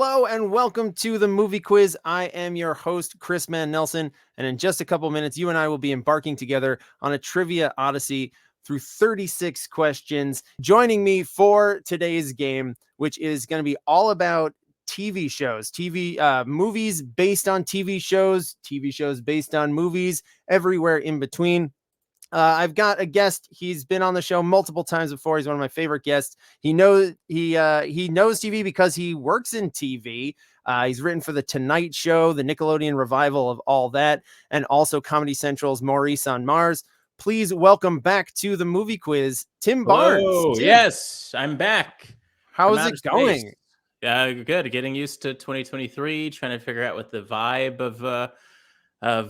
Hello and welcome to the movie quiz. I am your host, Chris Mann Nelson, and in just a couple minutes, you and I will be embarking together on a trivia odyssey through 36 questions. Joining me for today's game, which is going to be all about TV shows, movies based on TV shows based on movies, everywhere in between. I've got a guest. He's been on the show multiple times before. He's one of my favorite guests. He knows TV because he works in TV. He's written for the Tonight Show, the Nickelodeon revival of all that, and also Comedy Central's Maurice on Mars. Please welcome back to the movie quiz, Tim Barnes. Oh, yes, I'm back. How is it going? Good. Getting used to 2023, trying to figure out what the vibe of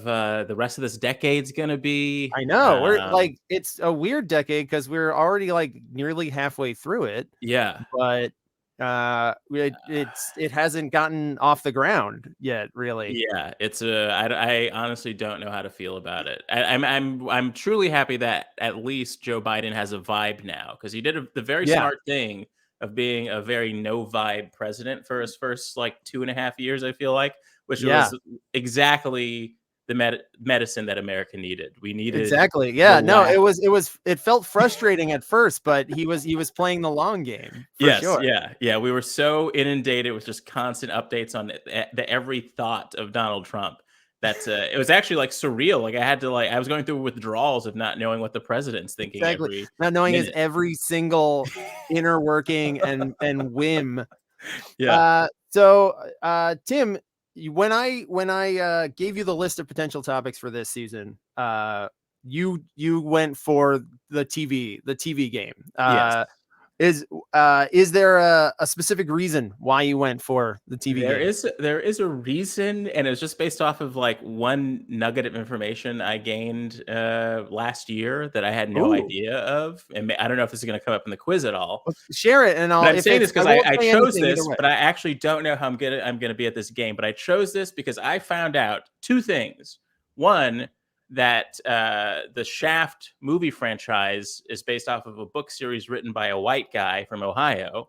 the rest of this decade's gonna be. I know we're it's a weird decade because we're already nearly halfway through it. Yeah, but it hasn't gotten off the ground yet, really. Yeah, I honestly don't know how to feel about it. I'm truly happy that at least Joe Biden has a vibe now, because he did the very smart thing of being a very no vibe president for his first 2.5 years. I feel like, which was exactly the medicine that America needed. We needed exactly. Yeah, no, it felt frustrating at first, but he was playing the long game. Sure. Yeah. We were so inundated with just constant updates on the every thought of Donald Trump that it was actually surreal. I was going through withdrawals of not knowing what the president's thinking. Exactly. Not knowing his every single inner working and whim. Yeah. So Tim, when I gave you the list of potential topics for this season, you went for the TV game. Yes. Is there a specific reason why you went for the TV game? There is a reason, and it was just based off of one nugget of information I gained last year that I had no idea of, and I don't know if this is going to come up in the quiz at all. Well, share it, and I'm saying this because I chose this, but I actually don't know how I'm gonna be at this game. But I chose this because I found out two things. One, that the Shaft movie franchise is based off of a book series written by a white guy from Ohio.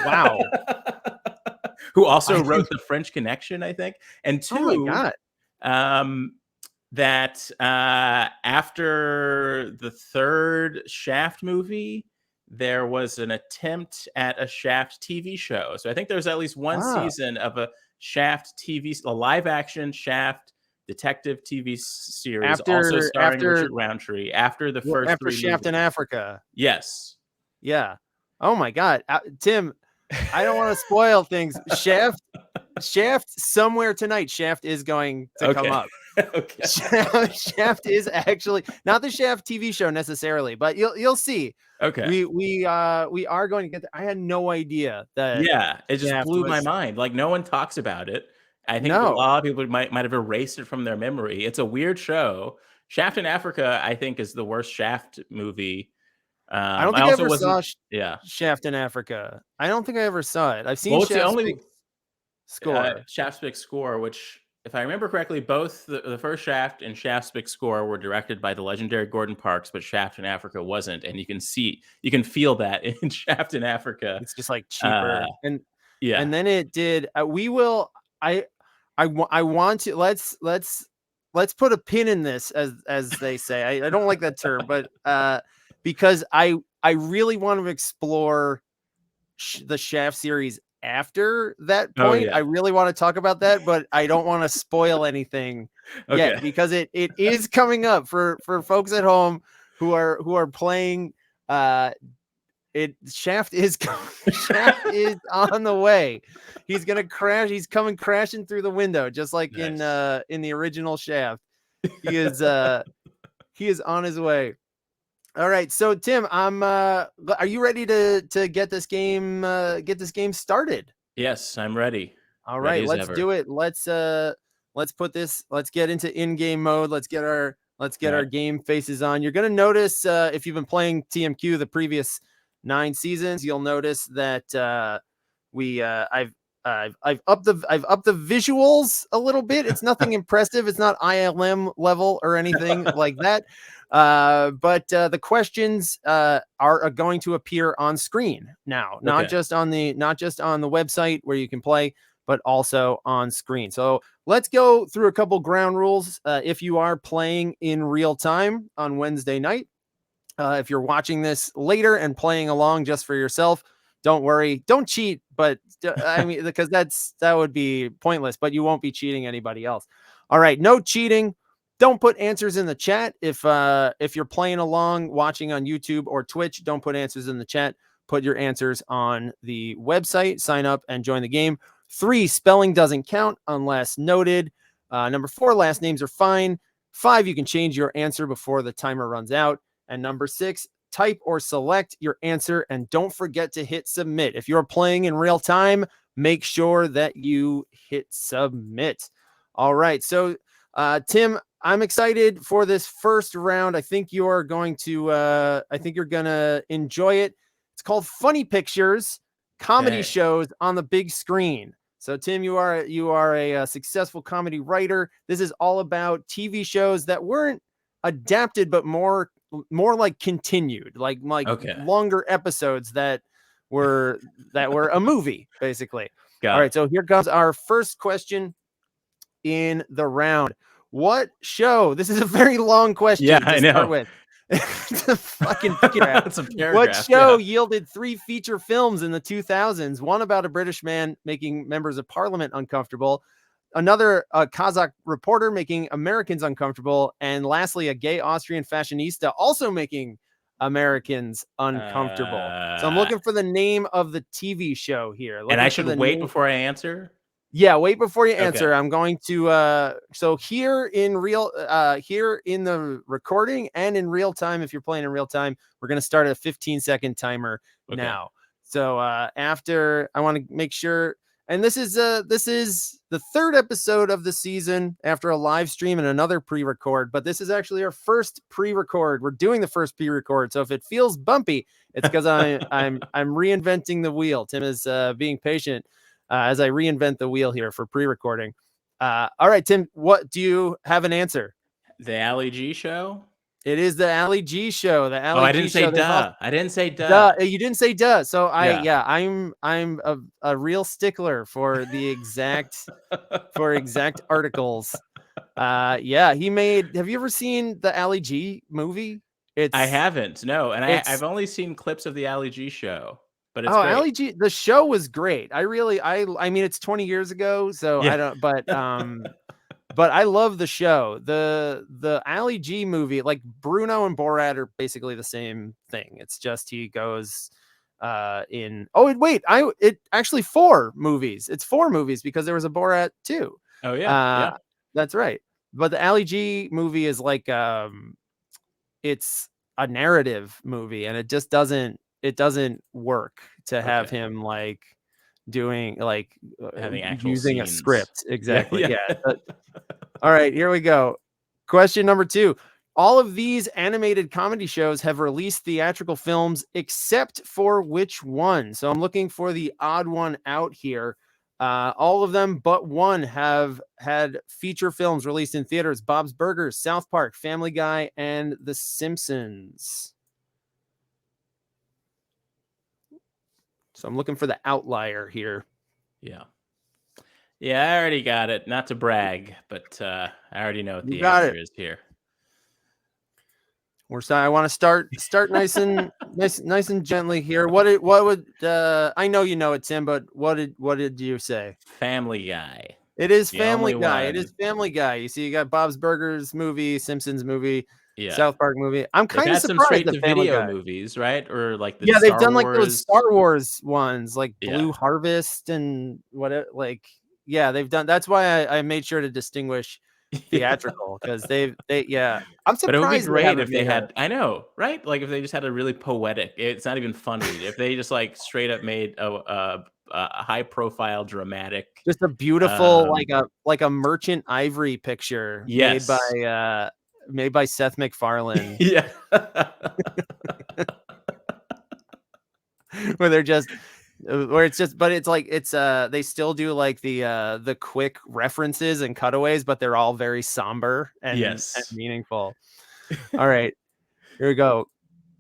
Wow. Who also wrote The French Connection, I think. And two, oh my God. That after the third Shaft movie, there was an attempt at a Shaft TV show. So I think there's at least one season of a Shaft a live action Shaft detective TV series, also starring Richard Roundtree, after the first after Shaft in Africa. Yes. Yeah. Oh my God, Tim, I don't want to spoil things. Shaft somewhere tonight. Shaft is going to come up. Okay. Shaft is actually not the Shaft TV show necessarily, but you'll see. Okay. We are going to get there. I had no idea that. Yeah, it just blew my mind. No one talks about it. I think a lot of people might have erased it from their memory. It's a weird show. Shaft in Africa, I think, is the worst Shaft movie. I don't think I ever saw Shaft in Africa. I don't think I ever saw it. I've seen Shaft's Big Score. Shaft's Big Score, which, if I remember correctly, both the first Shaft and Shaft's Big Score were directed by the legendary Gordon Parks, but Shaft in Africa wasn't. And you can feel that in Shaft in Africa. It's just cheaper. And then it did. I want to let's put a pin in this, as they say. I don't like that term, but because I really want to explore the Shaft series after that point. I really want to talk about that, but I don't want to spoil anything yet, because it is coming up for folks at home who are playing. Shaft is on the way. He's gonna crash. He's coming crashing through the window, just like in the original Shaft. He is on his way. All right, so Tim, are you ready to get this game started? Yes, I'm ready. All right, let's do it. Let's get into in-game mode. Let's get our game faces on. You're gonna notice, if you've been playing TMQ the previous 9 seasons, you'll notice that I've upped the visuals a little bit. It's nothing impressive. It's not ILM level or anything like that. But the questions are going to appear on screen now, not just on the website where you can play, but also on screen. So let's go through a couple ground rules. If you are playing in real time on Wednesday night, if you're watching this later and playing along just for yourself, don't worry, don't cheat. But I mean, because that would be pointless, but you won't be cheating anybody else. All right. No cheating. Don't put answers in the chat. If you're playing along, watching on YouTube or Twitch, don't put answers in the chat. Put your answers on the website, sign up and join the game. 3, spelling doesn't count unless noted. Number 4, last names are fine. 5, you can change your answer before the timer runs out. And number 6, type or select your answer and don't forget to hit submit. If you're playing in real time, make sure that you hit submit. All right. So, Tim, I'm excited for this first round. I think you're going to enjoy it. It's called Funny Pictures, comedy shows on the big screen. So, Tim, you are a successful comedy writer. This is all about TV shows that weren't adapted, but more like continued, like longer episodes that were a movie, basically. All right, so here comes our first question in the round. What show? This is a very long question to start with. It's a fucking paragraph. It's a paragraph. What show yielded 3 feature films in the 2000s? One about a British man making members of parliament uncomfortable, another a Kazakh reporter making Americans uncomfortable, and lastly, a gay Austrian fashionista also making Americans uncomfortable. So I'm looking for the name of the TV show here. And I should wait before I answer? Yeah, wait before you answer. I'm going to so here in the recording and in real time, if you're playing in real time, we're going to start a 15-second timer now. So after, I want to make sure, and this is the 3rd episode of the season after a live stream and another pre-record, but this is actually our first pre-record. We're doing the first pre-record. So if it feels bumpy, it's because I'm reinventing the wheel. Tim is being patient as I reinvent the wheel here for pre-recording. All right, Tim, what do you have an answer? The Ali G show? It is the Ali G show. The Ali G I didn't say duh. I didn't say duh. You didn't say duh. So I'm a real stickler for the exact articles. He made. Have you ever seen the Ali G movie? I haven't. No, and I've only seen clips of the Ali G show. But it's great. Ali G, the show was great. I mean, it's 20 years ago, so I don't, but I love the show. The Ali G movie, like Bruno and Borat are basically the same thing. It's just he goes it actually 4 movies. It's 4 movies because there was a Borat too. Oh yeah. That's right. But the Ali G movie is like it's a narrative movie, and it just doesn't work to have him like doing like having actual using scenes. A script. Exactly. Yeah. All right, here we go. Question number 2. All of these animated comedy shows have released theatrical films except for which one? So I'm looking for the odd one out here. All of them but one have had feature films released in theaters: Bob's Burgers, South Park, Family Guy, and The Simpsons. So I'm looking for the outlier here. Yeah, I already got it. Not to brag, but I already know what the answer is here. I want to start nice and nice and gently here. What would I know you know it, Tim, but what did you say? Family Guy. It is Family Guy. It is Family Guy. You see, you got Bob's Burgers movie, Simpsons movie, South Park movie. I'm kind of surprised. Some straight to video movies, right? Or like the they've done like those Star Wars ones, like Blue Harvest and they've done. That's why I made sure to distinguish theatrical, because I'm surprised. But it would be great if they had. I know, right? Like if they just had a really poetic. It's not even funny. If they just like straight up made a high profile dramatic, just a beautiful like a Merchant Ivory picture made by Seth MacFarlane. Yeah. Where they're just where it's just, but it's like they still do like the quick references and cutaways, but they're all very somber and Yes. meaningful. All right, here we go.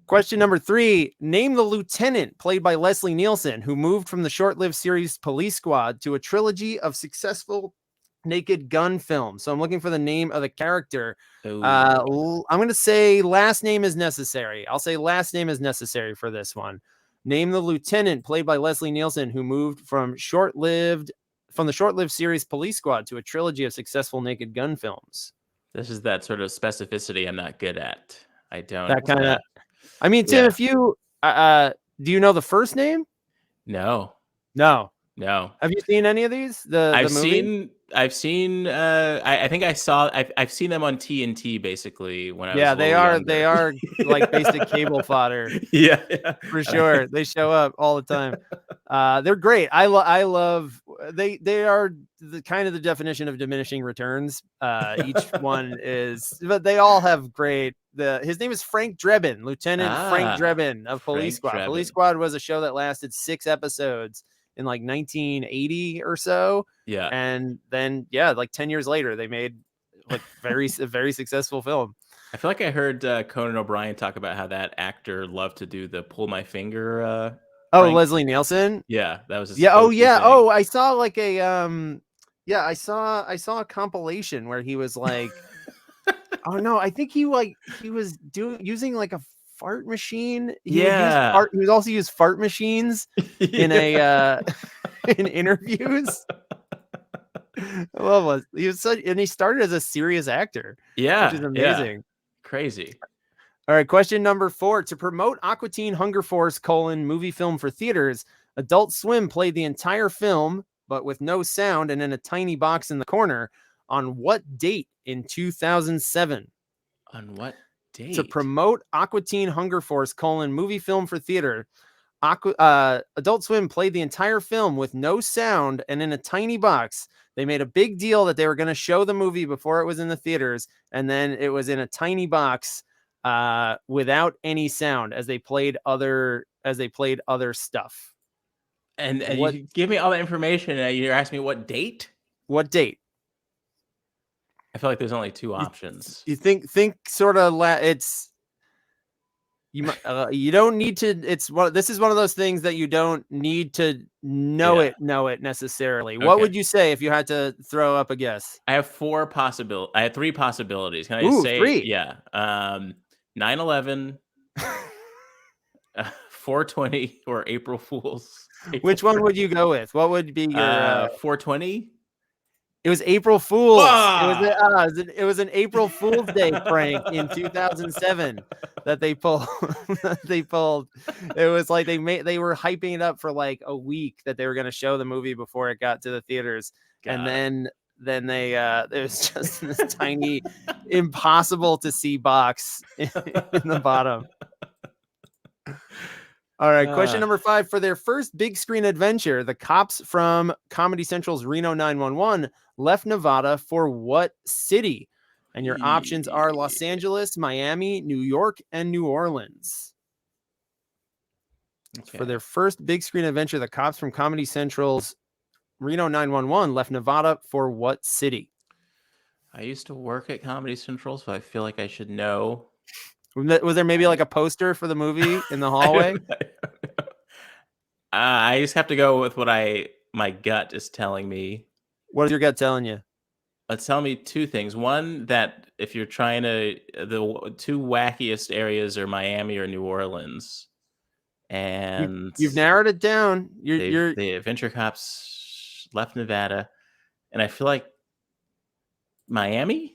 Question number 3. Name the lieutenant played by Leslie Nielsen who moved from the short-lived series Police Squad to a trilogy of successful Naked Gun films. So I'm looking for the name of the character. I'm going to say last name is necessary. I'll say last name is necessary for this one. Name the lieutenant played by Leslie Nielsen who moved from the short-lived series Police Squad to a trilogy of successful Naked Gun films. This is that sort of specificity I'm not good at. I don't. That kind of. I mean, Tim, Yeah. if you do you know the first name? No. Have you seen any of these? The movie? I've seen. I think I saw. I've seen them on TNT basically when I was Yeah, a little younger. they are like basic cable fodder. Yeah, for sure. They show up all the time. They're great. I love. They are the kind of the definition of diminishing returns. Each one is, but they all have great. His name is Frank Drebin, Lieutenant Frank Drebin of Police Squad. Drebin. Police Squad was a show that lasted 6 episodes in like 1980 or so. Yeah. And then, like 10 years later, they made like a very successful film. I feel like I heard Conan O'Brien talk about how that actor loved to do the pull my finger. Leslie Nielsen. Yeah, that was his yeah. Oh yeah. thing. Oh, I saw like a I saw a compilation where he was like, oh no, I think he was using like a fart machine. He would also use fart machines in in interviews. I love it. He started as a serious actor. Yeah, which is amazing. Yeah. Crazy. All right, question number 4. To promote Aqua Teen Hunger Force: movie film for theaters, Adult Swim played the entire film, but with no sound and in a tiny box in the corner. On what date in 2007? On what date? To promote Aqua Teen Hunger Force: movie film for theater, Adult Swim played the entire film with no sound and in a tiny box. They made a big deal that they were going to show the movie before it was in the theaters, and then it was in a tiny box without any sound as they played other stuff. And you give me all the information and you're asking me what date? What date? I feel like there's only 2 options. You think sort of it's you don't need to. This is one of those things that you don't need to know it necessarily. Okay. What would you say if you had to throw up a guess? I have 3 possibilities. Can I just say 3? Yeah. 9/11, 420, or April Fools. Which one would you go with? What would be your 420? It was April Fools. It was an April Fool's Day prank in 2007 that they pulled. It was like they were hyping it up for like a week that they were going to show the movie before it got to the theaters, and then they it was just this tiny, impossible to see box in the bottom. All right, question number 5. For their first big screen adventure, the cops from Comedy Central's Reno 911 left Nevada for what city? And your options are Los Angeles, Miami, New York, and New Orleans. Okay. For their first big screen adventure, the cops from Comedy Central's Reno 911 left Nevada for what city? I used to work at Comedy Central, so I feel like I should know. Was there maybe like a poster for the movie in the hallway? I just have to go with what my gut is telling me. What is your gut telling you? It's telling me 2 things. One, that if you're trying to, the 2 wackiest areas are Miami or New Orleans. And you've narrowed it down. The adventure cops left Nevada, and I feel like Miami.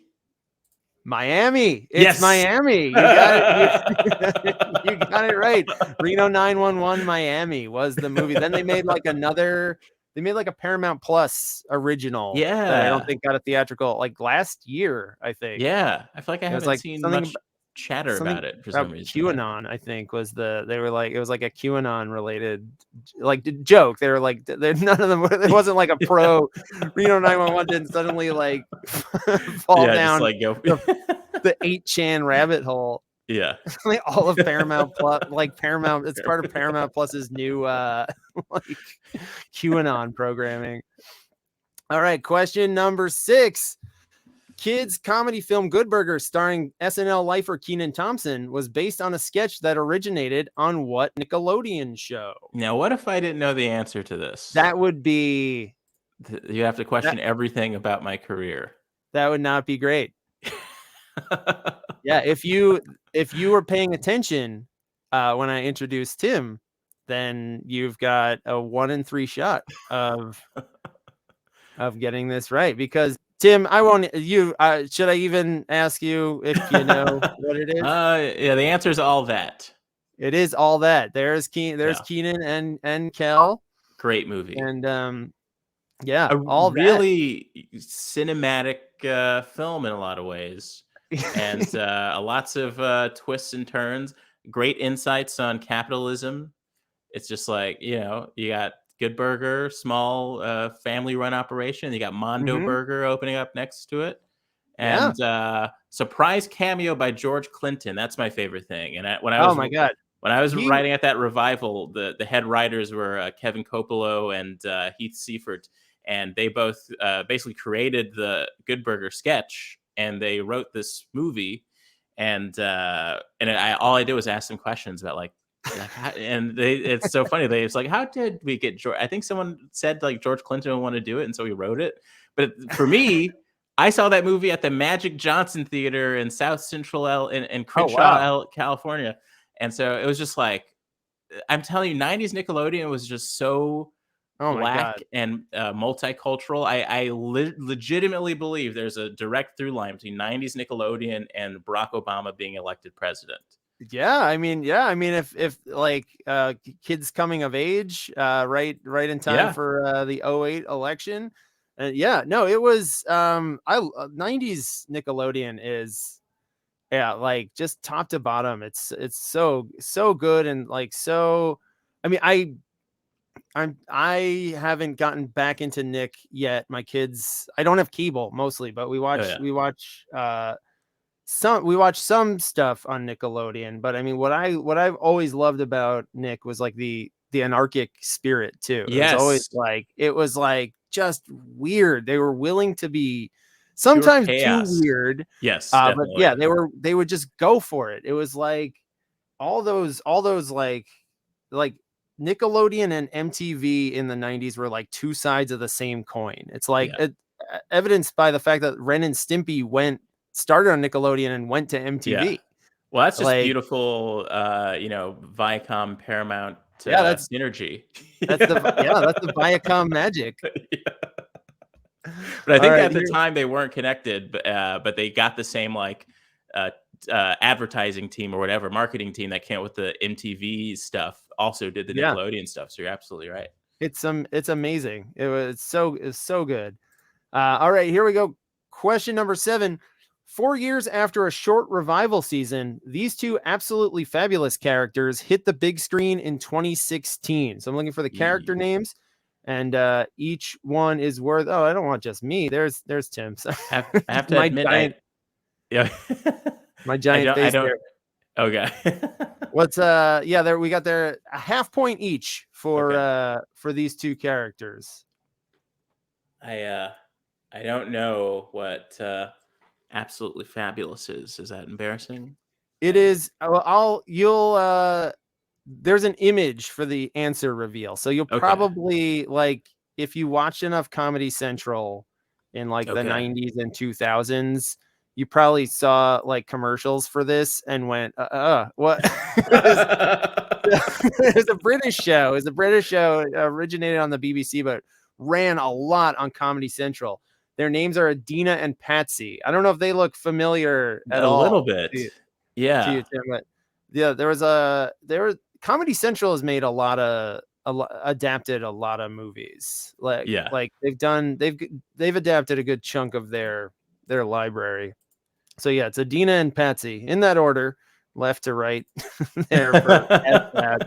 It's yes. Miami. You got it. You got it right. Reno 911 Miami was the movie. Then they made like a Paramount Plus original. Yeah. That I don't think got a theatrical like last year, I think. Yeah. I feel like I haven't seen much chatter about it for some reason. QAnon, I think, was it was like a QAnon related like joke. They were like none of them it wasn't like a pro Reno 911 didn't suddenly like fall down just like go the 8chan rabbit hole. Yeah. Like all of Paramount Plus, like Paramount, it's part of Paramount Plus's new like QAnon programming. All right, question number 6. Kids comedy film Good Burger, starring SNL lifer Kenan Thompson, was based on a sketch that originated on what Nickelodeon show? Now, what if I didn't know the answer to this? That would be You have to that, question everything about my career. that would not be great. Yeah, if you were paying attention when I introduced Tim, then you've got a 1 in 3 shot of getting this right, because Tim, I won't you should I even ask you if you know what it is? Yeah, the answer is all that. It is All That. There's Yeah, Keenan and Kel, great movie. and yeah, A All That. really cinematic film in a lot of ways, and lots of twists and turns. Great insights on capitalism. It's just like, you got Good Burger, small family-run operation. You got Mondo Mhm. Burger opening up next to it, Yeah. and surprise cameo by George Clinton. That's my favorite thing. And Oh my god. when I was He writing at that revival, the head writers were Kevin Coppolo and Heath Seifert, and they both basically created the Good Burger sketch, and they wrote this movie. And all I did was ask them questions about and it's so funny. It's like, how did we get George? I think someone said like George Clinton would want to do it, and so he wrote it. But for me, I saw that movie at the Magic Johnson Theater in South Central in Oh Crenshaw, wow. California. And so it was just like, I'm telling you, 90s Nickelodeon was just so Oh my black god. and multicultural. I legitimately believe there's a direct through line between 90s Nickelodeon and Barack Obama being elected president. Yeah, I mean, if like kids coming of age, right in time Yeah. for the '08 election. Yeah, no, it was 90s Nickelodeon is, yeah, like just top to bottom. It's so good, and like so, I mean, I haven't gotten back into Nick yet. My kids, I don't have cable mostly, but we Oh watch yeah. we watch some stuff on Nickelodeon. But I mean, what I've always loved about Nick was like the anarchic spirit too. Yes. It was like just weird. They were willing to be Pure sometimes too chaos. weird. Yes, But yeah, definitely. they would just go for it. It was like all those like Nickelodeon and MTV in the 90s were like two sides of the same coin. It's like Yeah. evidenced by the fact that Ren and Stimpy started on Nickelodeon and went to Yeah. MTV. Well, that's just Like, beautiful, Viacom Paramount yeah, synergy. that's the Viacom magic. Yeah. But I All think right, at the here. time they weren't connected, but they got the same uh, advertising team or whatever marketing team that came with the MTV stuff. Also did the Yeah, Nickelodeon stuff. So you're absolutely right. it's amazing. It's so good. All right, here we go. Question number 7. 4 years after a short revival season, these two absolutely fabulous characters hit the big screen in 2016. So I'm looking for the character Ye- names, and each one is worth. Oh, I don't want just me. There's Tim. So I have to my admit, giant yeah, my I giant don't I face don't there. okay. What's yeah, there we got there a half point each Okay. for these two characters. I uh I don't know what absolutely fabulous is. Is that embarrassing? It I is. You'll there's an image for the answer reveal. So you'll Okay. probably like if you watched enough Comedy Central in like the Okay. 90s and 2000s, you probably saw like commercials for this and went, what? It was a British show. It was a British show. It originated on the BBC, but ran a lot on Comedy Central. Their names are Adina and Patsy. I don't know if they look familiar at A little all bit. to you, Yeah. Tim, but yeah, Comedy Central has made adapted a lot of movies. Yeah. Like they've adapted a good chunk of their library. So yeah, it's Adina and Patsy in that order, left to right there for F.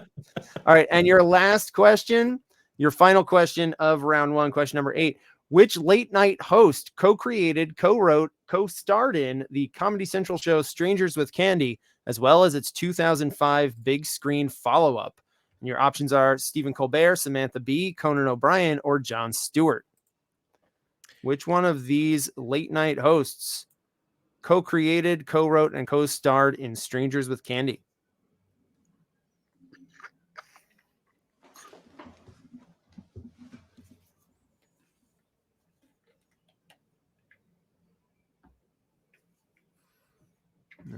All right, and your last question, your final question of round 1, question number 8. Which late night host co-created, co-wrote, co-starred in the Comedy Central show Strangers with Candy, as well as its 2005 big screen follow-up? And your options are Stephen Colbert, Samantha Bee, Conan O'Brien, or Jon Stewart. Which one of these late night hosts co-created, co-wrote, and co-starred in Strangers with Candy?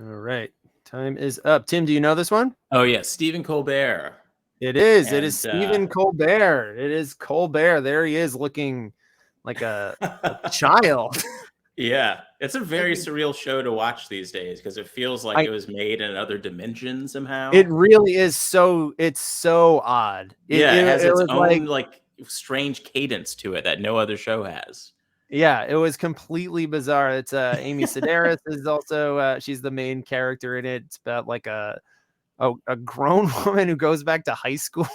All right. Time is up. Tim, do you know this one? Oh, yeah. Stephen Colbert. It is. And, it is Stephen Colbert. It is Colbert. There he is, looking like a child. Yeah. It's a very surreal show to watch these days because it feels like it was made in another dimension somehow. It really is it's so odd. It has its own like strange cadence to it that no other show has. Yeah, it was completely bizarre. It's Amy Sedaris is also she's the main character in it. It's about like a grown woman who goes back to high school.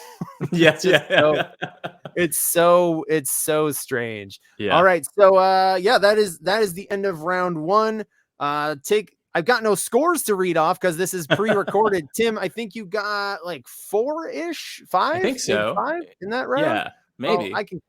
Yes, it's so strange. Yeah. All right, so that is the end of round one. I've got no scores to read off because this is pre-recorded. Tim, I think you got like 4-ish, 5. I think so. 5 in that round. Yeah, maybe. I can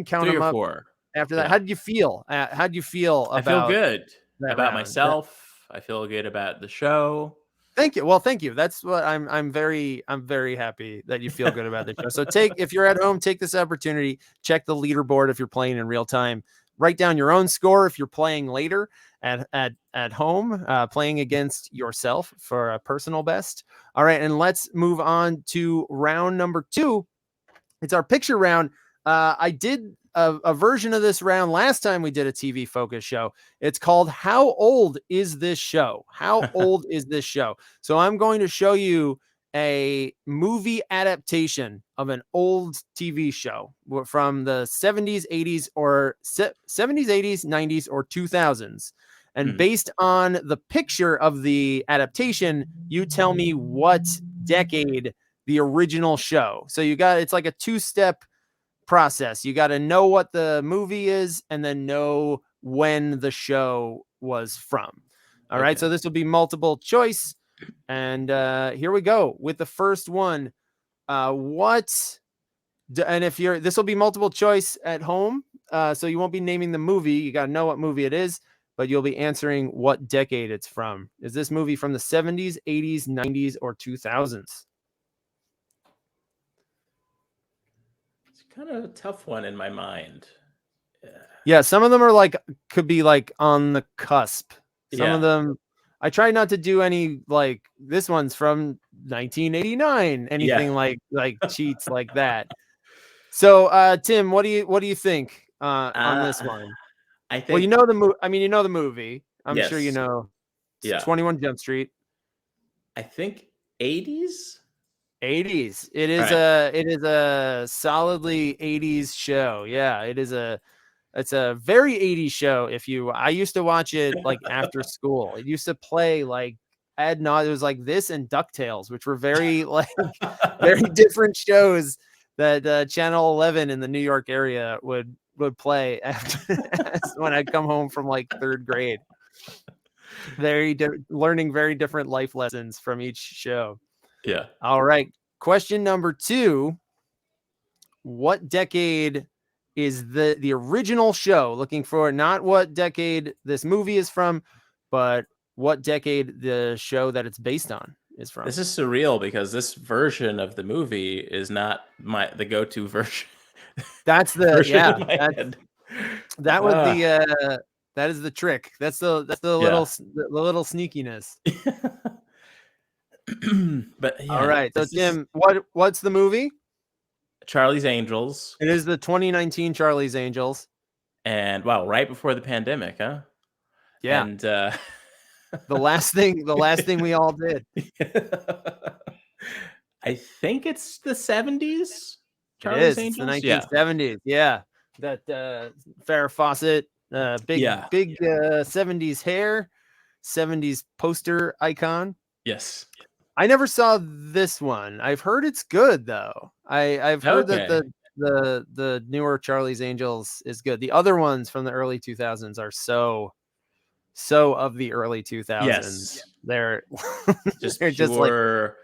count 3 them or up. 4. After that, how did you feel? How did you feel about? I feel good about round? myself. I feel good about the show. Thank you. Well, thank you. That's what I'm very happy that you feel good about the show. So if you're at home, take this opportunity, check the leaderboard if you're playing in real time. Write down your own score if you're playing later at home, playing against yourself for a personal best. All right, and let's move on to round number 2. It's our picture round. I did a version of this round last time we did a TV focus show. It's called How Old Is This Show? How old is this show? So I'm going to show you a movie adaptation of an old TV show from the 70s, 80s, or 70s, 80s, 90s, or 2000s. And based on the picture of the adaptation, you tell me what decade the original show. So it's like a 2-step process. You got to know what the movie is and then know when the show was from. All right. So this will be multiple choice. And here we go with the first one. This will be multiple choice at home. So you won't be naming the movie. You got to know what movie it is, but you'll be answering what decade it's from. Is this movie from the 70s, 80s, 90s, or 2000s? Kind of a tough one in my mind. Yeah, some of them are could be on the cusp. Some of them, I try not to do any this one's from 1989, anything like cheats like that. So, Tim, what do you think on this one? I think. Well, you know the movie. I mean, you know the movie. I'm sure you know. Yeah. 21 Jump Street. I think 80s. 80s. It is a solidly 80s show. Yeah, it's a very 80s show. I used to watch it after school. It used to play ad nauseam. It was like this and DuckTales, which were very very different shows that Channel 11 in the New York area would play after when I'd come home from 3rd grade. Learning very different life lessons from each show. Yeah. All right. Question number 2. What decade is the original show? Looking for not what decade this movie is from, but what decade the show that it's based on is from. This is surreal because this version of the movie is not the go-to version. That's the that is the trick. That's the little sneakiness. But all right. So Tim, what's the movie? Charlie's Angels. It is the 2019 Charlie's Angels. And wow, right before the pandemic, huh? Yeah. And the last thing we all did. I think it's the 70s. Charlie's Angels? It's the 1970s. Yeah. That Farrah Fawcett, big 70s hair, 70s poster icon. Yes. I never saw this one. I've heard it's good though. I've heard that the newer Charlie's Angels is good. The other ones from the early 2000s are so of the early 2000s. Yes. They're Just they're just like pure,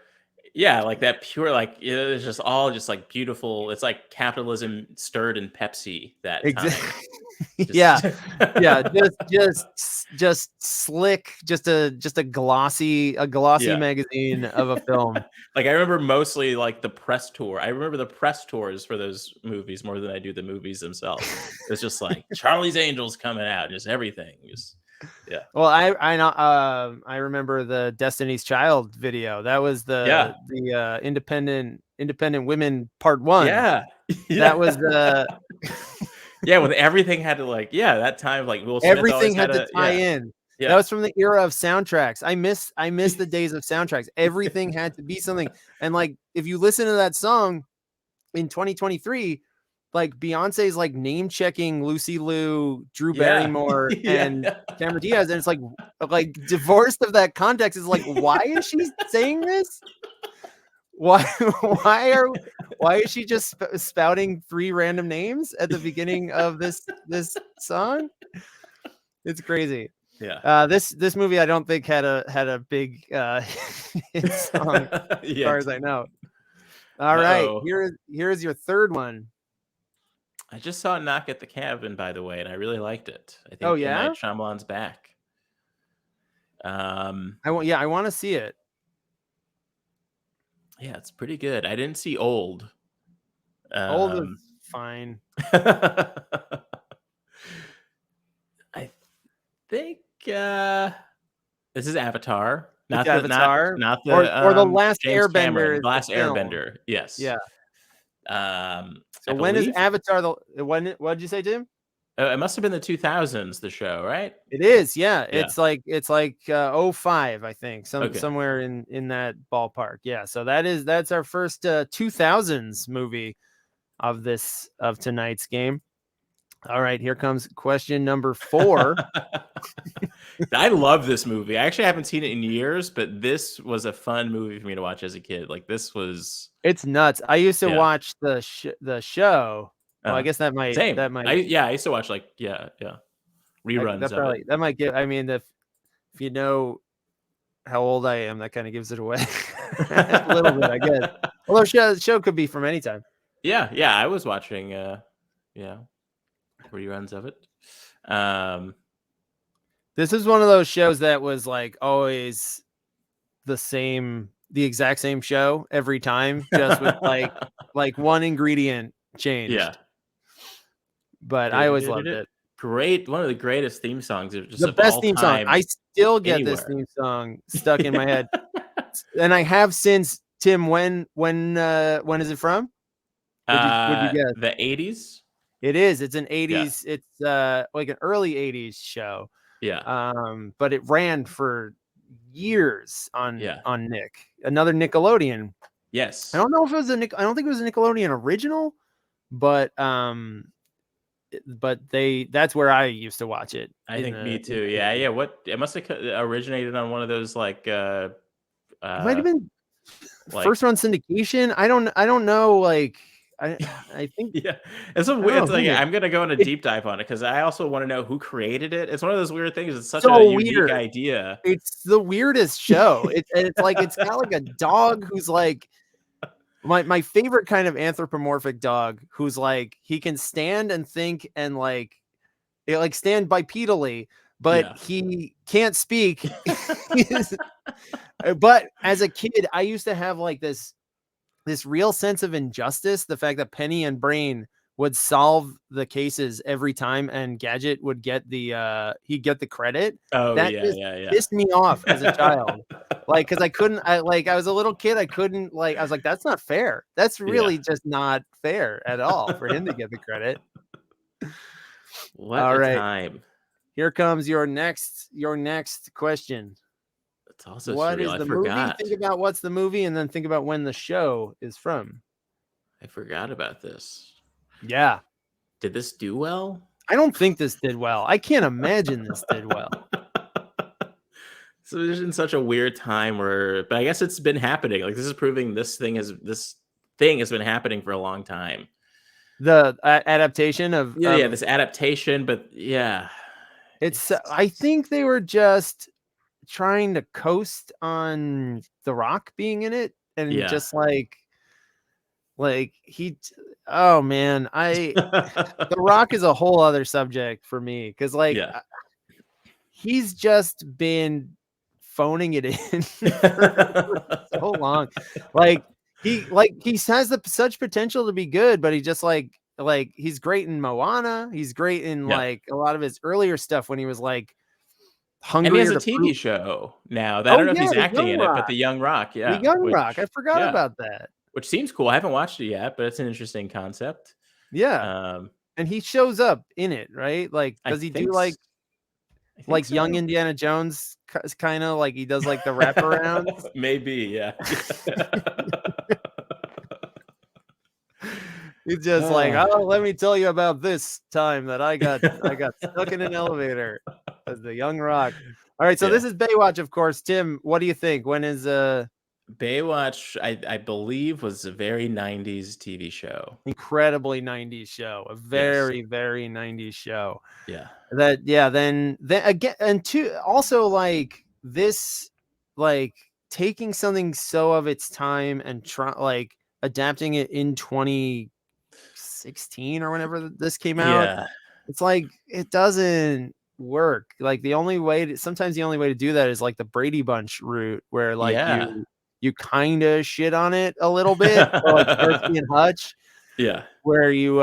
yeah, like that pure, like it's just all just like beautiful. It's like capitalism stirred in Pepsi that time. exactly. Just Yeah. Yeah, just slick, just a glossy yeah. magazine of a film. Like I remember mostly like the press tour. I remember the press tours for those movies more than I do the movies themselves. It's just like Charlie's Angels coming out, just everything. Just yeah. Well, I remember the Destiny's Child video. That was Yeah. the independent women part 1. Yeah. That Yeah. was the Yeah, when everything had to like, yeah, that time like Will Smith always everything had had to a tie yeah. in. That Yeah. was from the era of soundtracks. I miss the days of soundtracks. Everything had to be something. And like if you listen to that song in 2023, like Beyonce's like name checking Lucy Liu, Drew Yeah. Barrymore, Yeah. and Cameron Diaz, and it's like divorced of that context is like, why is she saying this? Why why is she just spouting 3 random names at the beginning of this song? It's crazy. Yeah. This movie I don't think had a big hit song as Yeah. far as I know. All right, Uh-oh. here's your third one. I just saw Knock at the Cabin, by the way, and I really liked it. I Oh think M. yeah? Night Shyamalan's back. I want to see it. Yeah, it's pretty good. I didn't see Old. Old is Um, fine. I think this is Avatar, It's not the not Avatar not or the the Last James Airbender Cameron, is The the Last film. Airbender. Yes. Yeah. I So when is believe Avatar what did you say, Tim? it must have been the 2000s, the show, right? It is, yeah. Yeah. It's like '05, I think. Okay. Somewhere in that ballpark. Yeah. So that's our first 2000s movie of tonight's game. All right, here comes question number 4. I love this movie. I actually haven't seen it in years, but this was a fun movie for me to watch as a kid. Like this was It's nuts. I used to yeah. watch the show. Well, I guess Same. that might I used to watch like reruns of it. that might give. I mean, if you know how old I am, that kind of gives it away a little bit, I guess. Although show could be from any time. Yeah, I was watching reruns of it. This is one of those shows that was like always the exact same show every time, just with like one ingredient changed. Yeah. But I always loved it. Great, one of the greatest theme songs just The of best all theme song. time. I still get this anywhere. theme song stuck in my head. And I have since. Tim, when is it from? Would you guess? The 80s? It is. It's an 80s. Yeah. It's like an early 80s show. Yeah. But it ran for years on Yeah. Nick. Another Nickelodeon. Yes. I don't know if it was I don't think it was a Nickelodeon original, but that's where I used to watch it. I think me too. Yeah. What it must have originated on one of those like it might have been like, first run syndication. I don't know. Like I think yeah, it's like I'm gonna go on a deep dive on it because I also want to know who created it. It's one of those weird things. It's such a unique weird idea. It's the weirdest show. It's like it's got like a dog who's like my favorite kind of anthropomorphic dog who's like he can stand and think and like stand bipedally, but he can't speak. But as a kid, I used to have like this real sense of injustice. The fact that Penny and Brain would solve the cases every time, and Gadget would get he'd get the credit. Oh, that just pissed me off as a child. Like, because I was a little kid. I couldn't I was like, that's not fair. That's really just not fair at all for him to get the credit. What all a right. time. Here comes your next question. It's also what surreal. is the I movie? forgot. Think about what's the movie, and then think about when the show is from. I forgot about this. Yeah. Did this do well? I don't think this did well. I can't imagine this did well. So it's in such a weird time but I guess it's been happening. Like this is proving this thing has been happening for a long time. The adaptation Yeah, this adaptation, but yeah, it's it's I think they were just trying to coast on The Rock being in it, and yeah. just like oh man, The Rock is a whole other subject for me, because like Yeah. he's just been phoning it in for so long. Like he has such potential to be good, but he just he's great in Moana. He's great in Yeah. like a lot of his earlier stuff when he was like And he has hungrier a to prove. TV show now that I Oh don't know if yeah, he's acting in it, but The Young Rock, The yeah, Young Rock. I forgot yeah, about that. which seems cool. I haven't watched it yet, but it's an interesting concept. Yeah, Um, and he shows up in it, right? Like, I does he do think s I think young so. Indiana Jones, kind of like he does like the wraparounds? Maybe, yeah. He's just like, Ah, "Oh, let me tell you about this time that I got stuck in an elevator as the Young Rock." All right, so yeah. this is Baywatch, of course. Tim, what do you think? When is Baywatch, I believe, was a very 90s TV show. incredibly 90s show, a Yes. very, very 90s show. Yeah. That yeah, then again, and two also like this, like taking something so of its time and adapting it in 2016 or whenever this came out. Yeah. It's like it doesn't work. Like sometimes the only way to do that is like the Brady Bunch route, where like Yeah. you kind of shit on it a little bit, or like Starsky and Hutch, Yeah. where you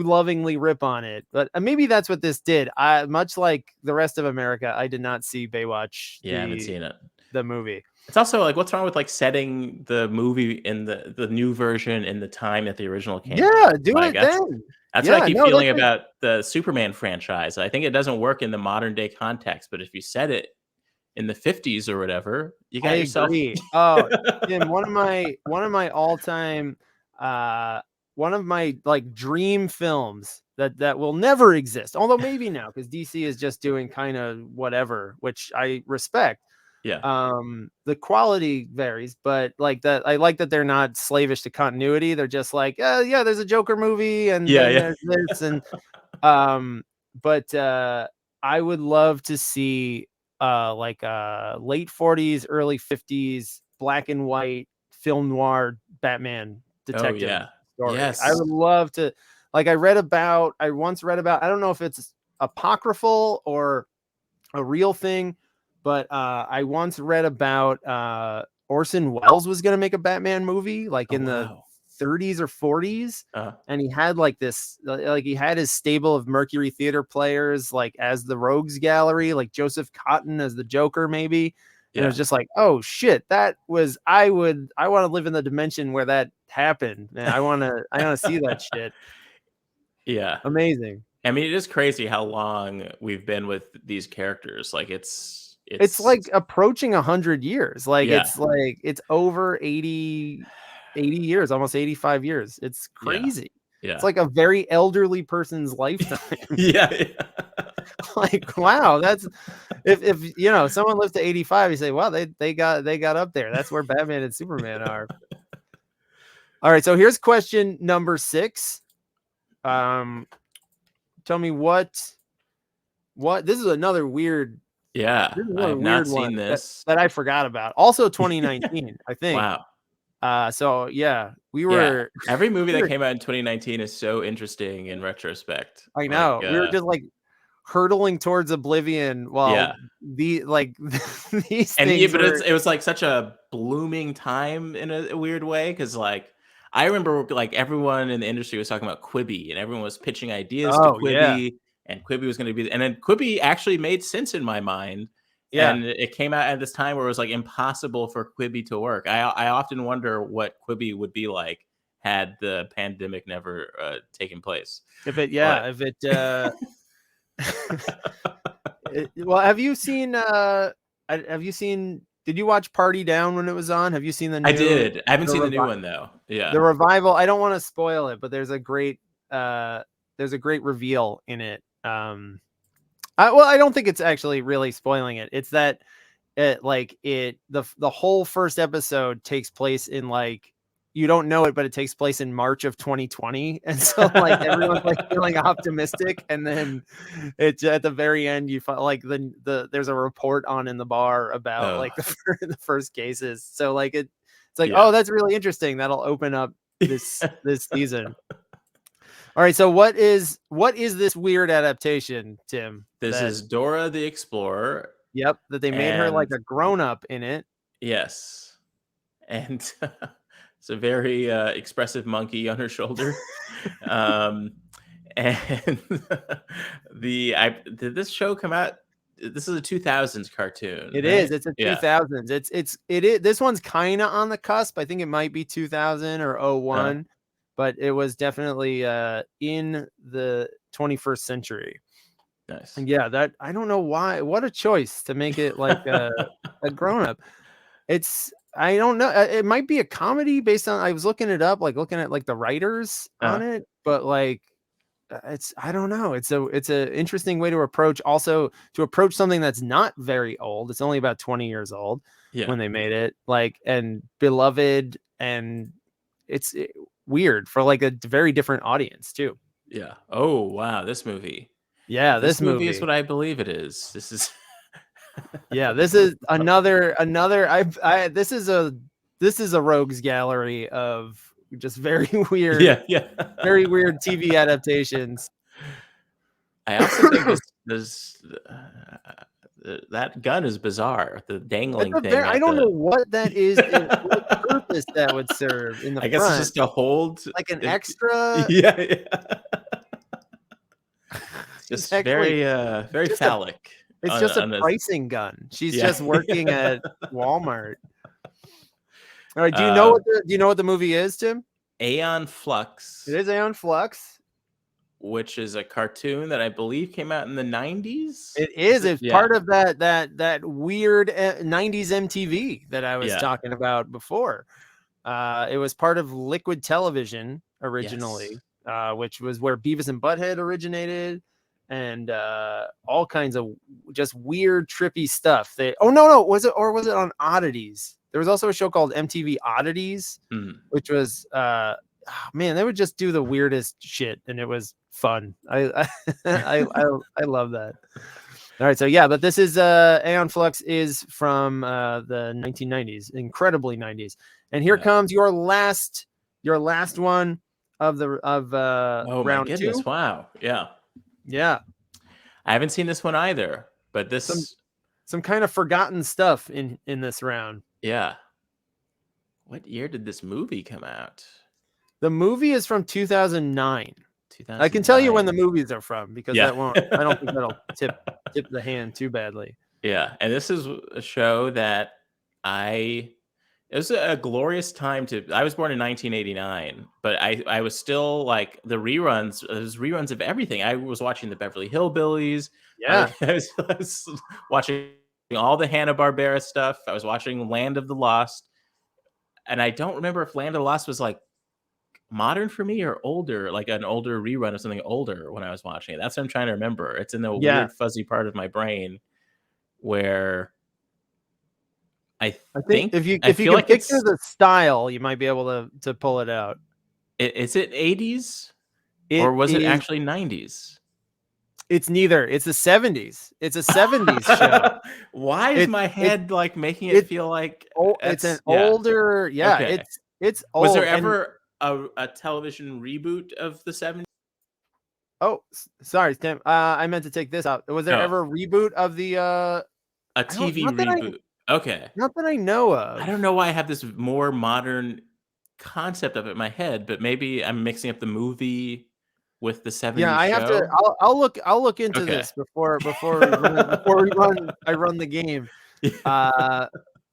lovingly rip on it. But maybe that's what this did. I Much like the rest of America, I did not see Baywatch Yeah, I haven't seen it. the movie. It's also like, what's wrong with like setting the movie in the new version in the time that the original came Yeah, out? do Like it then. that's what I Yeah, keep no, feeling that's about the Superman franchise. I think it doesn't work in the modern day context, but if you set it in the 50s or whatever, you I got yourself. agree. Oh, Tim, one of my all-time one of my like dream films that will never exist. Although maybe now, because DC is just doing kind of whatever, which I respect. Yeah. The quality varies, but like that, I like that they're not slavish to continuity. They're just like, yeah, there's a Joker movie, and Yeah, then yeah. there's this, and um, but I would love to see like late 40s, early 50s, black and white film noir Batman Oh, detective yeah. story. I Yes. would love to. Like I once read about. I don't know if it's apocryphal or a real thing, but I once read about Orson Welles was going to make a Batman movie like Oh, in the wow. 30s or 40s, Uh, and he had like this like he had his stable of Mercury Theater players like as the Rogues Gallery, like Joseph Cotton as the Joker maybe. And it yeah. was just like, oh shit, I want to live in the dimension where that happened. Man, I want to see that shit. Yeah. Amazing. I mean, it is crazy how long we've been with these characters. Like It's it's like approaching 100 years. yeah, It's over 80 years, almost 85 years. It's yeah, crazy. It's yeah. like a very elderly person's lifetime. Yeah, yeah. Like, wow, that's if someone lives to 85, you say, well, they got up there. That's where Batman and Superman are. All right, so here's question number 6. Um, Tell me what this is another weird Yeah, this is I another have not weird seen one that this. I forgot about. Also 2019, I think. Wow. So yeah, Yeah, every movie that came out in 2019 is so interesting in retrospect. I Like, know. We were just like hurtling towards oblivion while yeah. these And yeah, things but were. it was like such a blooming time in a weird way, because like I remember like everyone in the industry was talking about Quibi, and everyone was pitching ideas to Oh yeah. Quibi, and Quibi was going to be, and then Quibi actually made sense in my mind, Yeah. and it came out at this time where it was like impossible for Quibi to work. I often wonder what Quibi would be like had the pandemic never taken place, If it but yeah, if it well, have you seen did you watch Party Down when it was on? Have you seen I did. I haven't the seen the new revi- one though. Yeah, the revival? I don't want to spoil it, but uh there's a great reveal in it. I don't think it's actually really spoiling it. It's that the whole first episode takes place in like you don't know it, but it takes place in March of 2020, and so like everyone's like feeling optimistic, and then it's at the very end you find like there's a report on in the bar about like the first cases. So like it's like, oh, that's really interesting. That'll open up this season. All right, so what is this weird adaptation, Tim? This is Dora the Explorer. Yep, that they made her like a grown-up in it. Yes. And it's a very expressive monkey on her shoulder. And did this show come out? This is a 2000s cartoon. It is. It's a 2000s. It is. This one's kind of on the cusp. I think it might be 2000 or 01, but it was definitely in the 21st century. Nice. And yeah, that I don't know why. What a choice to make it like a grown up. I don't know. It might be a comedy based on. I was looking it up, like looking at like the writers on it, but like I don't know. It's a interesting way to approach something that's not very old. It's only about 20 years old when they made it, like, and beloved, and it's weird for like a very different audience too. Yeah. Oh wow, this movie. Yeah, this movie is what I believe it is. This is yeah, this is another this is a rogues gallery of just very weird, very weird TV adaptations. I also think that gun is bizarre. The dangling thing. I don't know what that is, and what purpose that would serve in the front. I guess it's just to hold, like an extra. Yeah. Just very phallic. It's just a pricing gun. She's just working at Walmart. All right. Do you know what the movie is, Tim? Aeon Flux. It is Aeon Flux, which is a cartoon that I believe came out in the 90s. It is. It's part of that weird 90s MTV that I was talking about before. It was part of Liquid Television originally, which was where Beavis and Butthead originated, and all kinds of just weird, trippy stuff. Was it on Oddities? There was also a show called MTV Oddities, which was man, they would just do the weirdest shit, and it was fun. I love that. All right, so yeah, but this is Aeon Flux is from the 1990s, incredibly 90s, and here comes your last one of round two. Wow, yeah. I haven't seen this one either, but this some kind of forgotten stuff in this round. Yeah. What year did this movie come out? The movie is from 2009. I can tell you when the movies are from, because I don't think that'll tip the hand too badly. Yeah, and this is a show that it was a glorious time I was born in 1989, but I was still like the reruns. There's reruns of everything. I was watching the Beverly Hillbillies. Yeah, I was watching all the Hanna-Barbera stuff. I was watching Land of the Lost, and I don't remember if Land of the Lost was like modern for me or older, like an older rerun of something older when I was watching it. That's what I'm trying to remember. It's in the weird fuzzy part of my brain where I think if you can picture the style, you might be able to pull it out. Is it 80s or was it actually 90s? It's neither. It's the 70s. It's a 70s show. Why is my head like making it feel like it's an older? Yeah, okay. It's old. Was there ever a television reboot of the 70s? Oh, sorry, Tim. I meant to take this out. Was there ever a reboot of the a TV reboot? Okay. Not that I know of. I don't know why I have this more modern concept of it in my head, but maybe I'm mixing up the movie with the 70s show. Have to. I'll look into this before I run the game.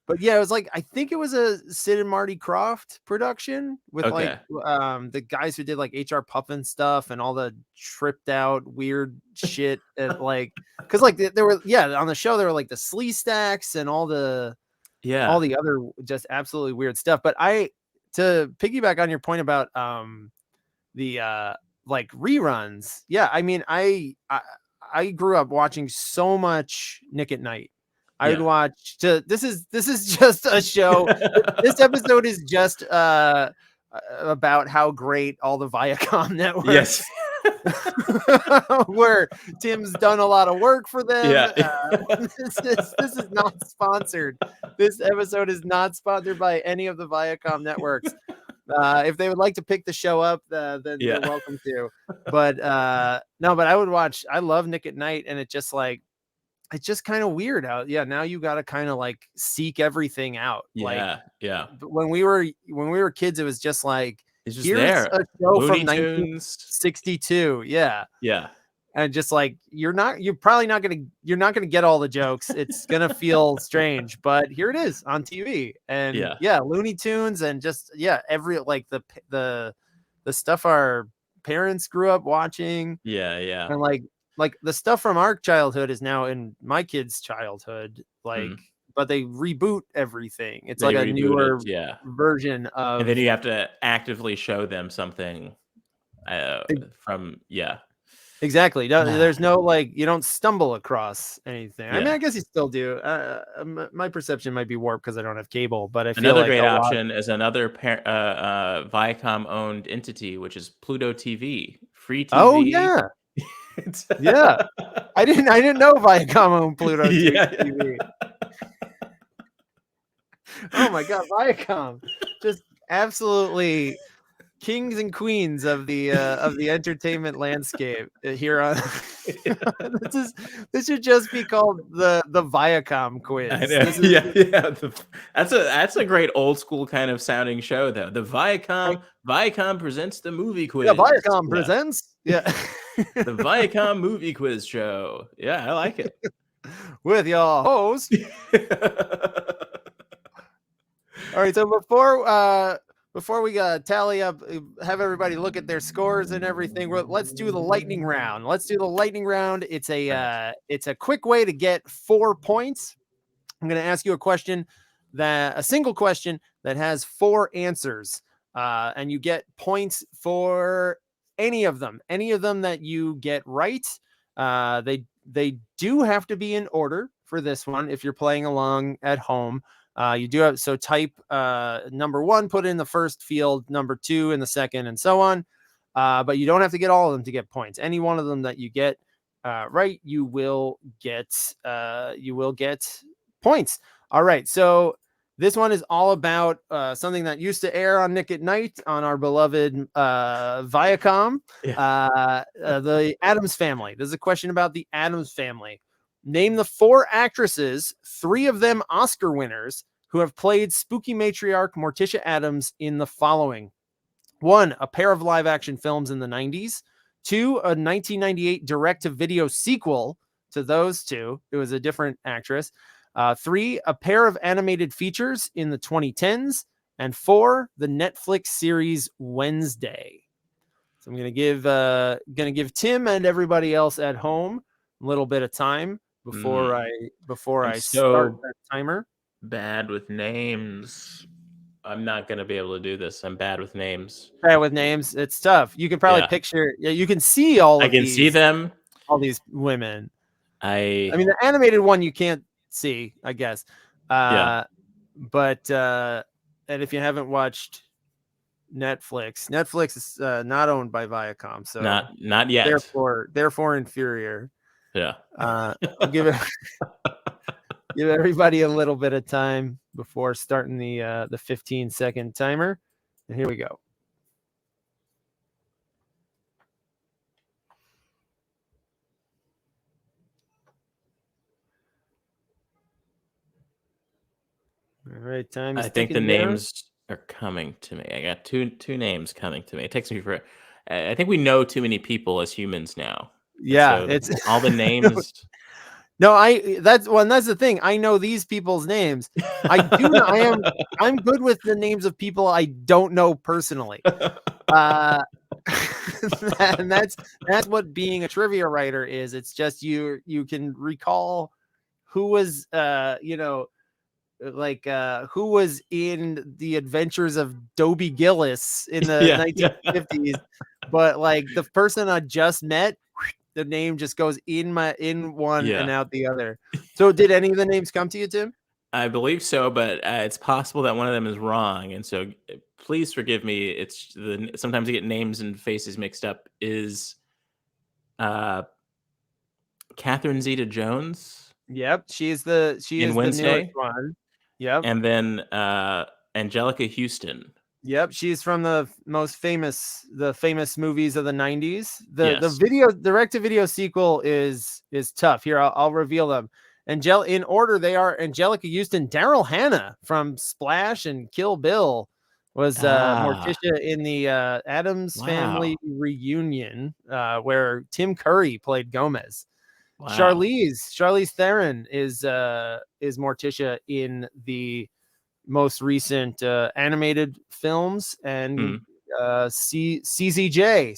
But yeah, it was like, I think it was a Sid and Marty Krofft production with like the guys who did like HR Puffin stuff and all the tripped out weird shit, and like, because like there were on the show there were like the Slee Stacks and all the other just absolutely weird stuff. But to piggyback on your point about the like reruns, I mean I grew up watching so much Nick at Night. I would watch. This is just a show. This episode is just about how great all the Viacom networks Yes. where Tim's done a lot of work for them. Yeah. This is not sponsored. This episode is not sponsored by any of the Viacom networks. If they would like to pick the show up, then they're welcome to. But no, but I love Nick at Night, and it's just kind of weird how now you got to kind of like seek everything out. Yeah. When we were kids, it was just like, it's just here's there. a show Looney from Tunes. 1962. Yeah. And just like, you're not gonna get all the jokes. It's gonna feel strange, but here it is on TV. And Looney Tunes, and just every like the stuff our parents grew up watching. And like the stuff from our childhood is now in my kids' childhood. Like, but they reboot everything. It's like a newer version of. And then you have to actively show them something from Exactly. No, there's no like, you don't stumble across anything. I mean, I guess you still do. My perception might be warped because I don't have cable, but I feel another like great option is another Viacom owned entity, which is Pluto TV, free TV. Oh yeah, yeah. I didn't know Viacom owned Pluto TV. Oh my god, Viacom, just absolutely kings and queens of the entertainment landscape here on. This should just be called the Viacom quiz. That's a great old school kind of sounding show, though. The Viacom presents the movie quiz. Viacom presents the Viacom movie quiz show. I like it. With your host. All right, so before we tally up, have everybody look at their scores and everything, let's do the lightning round. It's a quick way to get 4 points. I'm going to ask you a single question that has 4 answers, and you get points for any of them that you get right. They do have to be in order for this one if you're playing along at home. You do have, so type number 1, put in the first field, number 2 in the second, and so on. But you don't have to get all of them to get points. Any one of them that you get right, you will get points. All right, so this one is all about something that used to air on Nick at Night on our beloved Viacom, the Addams Family. This is a question about the Addams Family. Name the 4 actresses, 3 of them Oscar winners, who have played spooky matriarch Morticia Addams in the following. 1, a pair of live-action films in the 90s. 2, a 1998 direct-to-video sequel to those 2. It was a different actress. 3, a pair of animated features in the 2010s. And 4, the Netflix series Wednesday. So I'm going to give Tim and everybody else at home a little bit of time before I start that timer. Bad with names. I'm not going to be able to do this. I'm bad with names. It's tough. You can probably picture, you can see I can see them. All these women. I mean, the animated one you can't see, I guess. But and if you haven't watched Netflix is not owned by Viacom, so not yet. Therefore inferior. Give everybody a little bit of time before starting the 15-second timer. And here we go. All right, time is I think the down. names are coming to me. I got two names coming to me. It takes me for. I think we know too many people as humans now. Yeah, so it's all the names. No, that's the thing. I know these people's names. I'm good with the names of people I don't know personally. And that's what being a trivia writer is. It's just you can recall who was who was in the Adventures of Dobie Gillis in the 1950s, but like the person I just met, the name just goes in one and out the other. So did any of the names come to you, Tim? I believe so, but it's possible that one of them is wrong. And so please forgive me. It's sometimes I get names and faces mixed up. Is uh Catherine Zeta-Jones Yep, she is the in newest Wednesday, one. Yep. and then Angelica Houston. Yep, she's from the famous movies of the 90s. The Yes. video direct to video sequel is tough. Here I'll reveal them. In order they are Angelica Houston, Daryl Hannah from Splash and Kill Bill was Ah, Morticia in the Addams Family wow. reunion where Tim Curry played Gomez. Wow. Charlize Theron is Morticia in the most recent animated films, and Hmm. CZJ,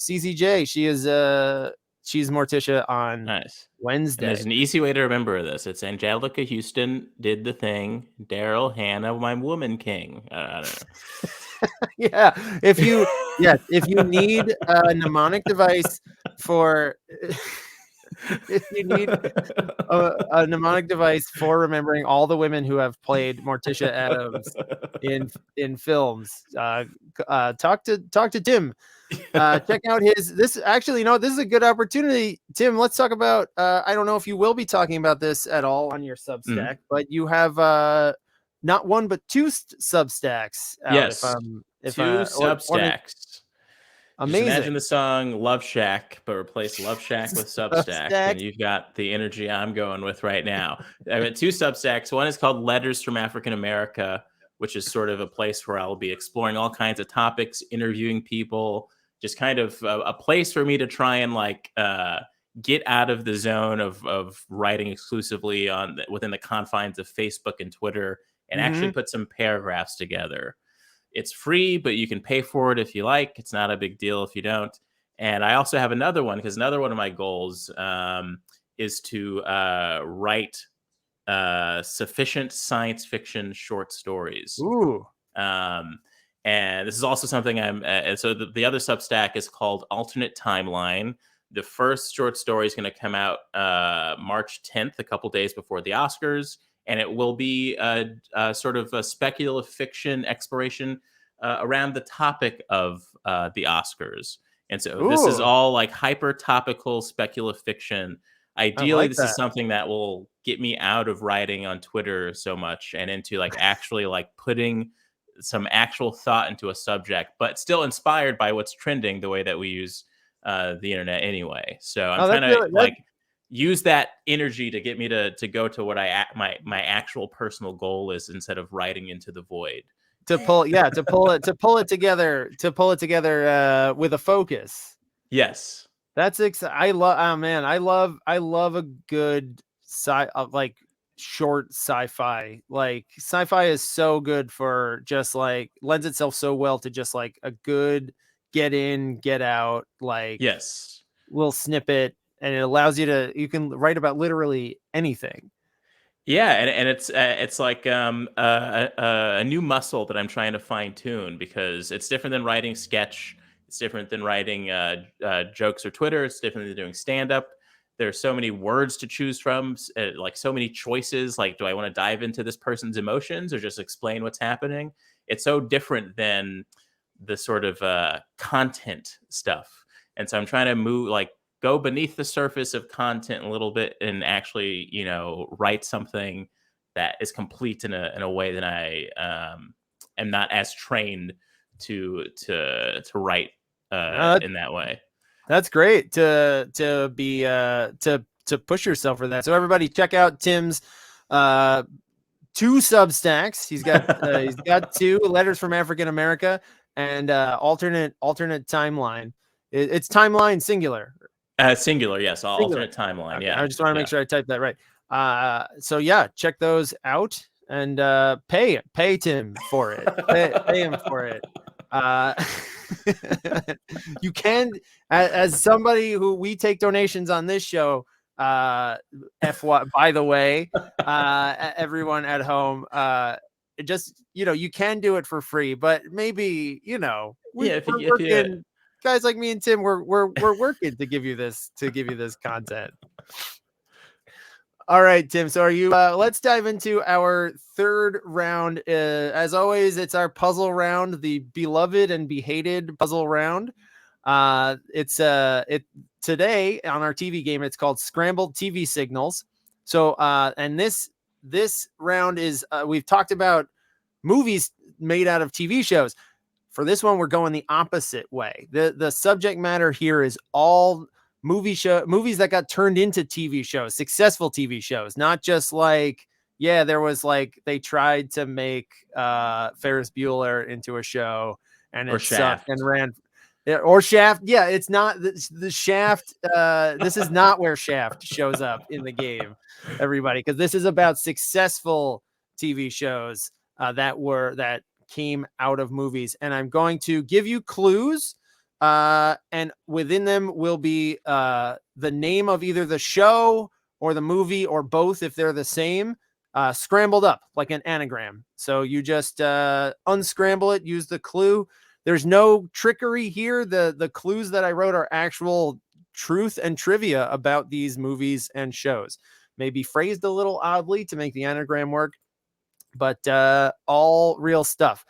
she's Morticia on Nice. And there's Wednesday. an easy way to remember this. It's Angelica Houston did the thing. Daryl Hannah, my woman king. I don't Yeah, if you know. yes, if you need a mnemonic device for if you need a mnemonic device for remembering all the women who have played Morticia Adams in films, talk to Tim. Check out this actually, this is a good opportunity. Tim, let's talk about I don't know if you will be talking about this at all on your Mhm. Substack, but you have not one but two Substacks out. If Yes. I'm if 2 or one is Substacks. Just imagine amazing. the song Love Shack, but replace Love Shack with Substacks, Substack. and you've got the energy I'm going with right now. I mean, 2 Substacks. One is called Letters from African America, which is sort of a place where I'll be exploring all kinds of topics, interviewing people, just kind of a place for me to try and get out of the zone of writing exclusively within the confines of Facebook and Twitter, and actually Mm-hmm. put some paragraphs together. It's free, but you can pay for it if you like. It's not a big deal if you don't. And I also have another one because another one of my goals is to write sufficient science fiction short stories. Ooh. Um, and this is also something so the other Substack is called Alternate Timeline. The first short story is going to come out March 10th, a couple days before the Oscars, and it will be a sort of a speculative fiction exploration around the topic of the Oscars. And so this is Ooh. all like hyper topical speculative fiction. I Ideally, like this is that. something that will get me out of writing on Twitter so much and into actually putting some actual thought into a subject, but still inspired by what's trending the way that we use the internet anyway. So I'm Oh, trying that's to really that use that energy to get me to go to what my actual personal goal is instead of writing into the void. to pull it together with a focus. Yes. That's I love. Oh man, I love a good like short sci-fi. Like sci-fi is so good for just like lends itself so well to just like a good get in, get out, like Yes. little snippet, and it allows you can write about literally anything. Yeah, and it's like a new muscle that I'm trying to fine tune because it's different than writing sketch. It's different than writing jokes or Twitter. It's different than doing stand up. There's so many words to choose from, like so many choices. Like, do I want to dive into this person's emotions or just explain what's happening? It's so different than the sort of content stuff. And so I'm trying to go beneath the surface of content a little bit and actually, write something that is complete in a way that I am not as trained to write Uh, in that way. that's great to be to push yourself for that. So everybody check out Tim's uh two Substacks. He's got two Letters from African America and alternate timeline. It's timeline singular. Singular, yes. Singular. Alternate timeline. Okay, Yeah, I just want to make yeah. sure I typed that right. So yeah, check those out and pay Tim for it. Pay him for it. Uh, you can, as somebody who we take donations on this show. FY, by the way, everyone at home, just you can do it for free, but maybe Yeah, we're if you working. Guys like me and Tim, we're working to give you this content. All right, Tim. So are you? Let's dive into our third round. As always, it's our puzzle round, the beloved and behated puzzle round. It today on our TV game. It's called Scrambled TV Signals. So and this round is we've talked about movies made out of TV shows. For this one, we're going the opposite way. The subject matter here is all movies that got turned into TV shows, successful TV shows, not just like, yeah, there was like they tried to make Ferris Bueller into a show and Or it sucked Shaft. and ran. Or Shaft. Yeah, it's not the Shaft. This is not where Shaft shows up in the game, everybody, because this is about successful TV shows that came out of movies. And I'm going to give you clues. And within them will be the name of either the show or the movie or both if they're the same, scrambled up like an anagram. So you just unscramble it, use the clue. There's no trickery here. The clues that I wrote are actual truth and trivia about these movies and shows. Maybe phrased a little oddly to make the anagram work, but all real stuff.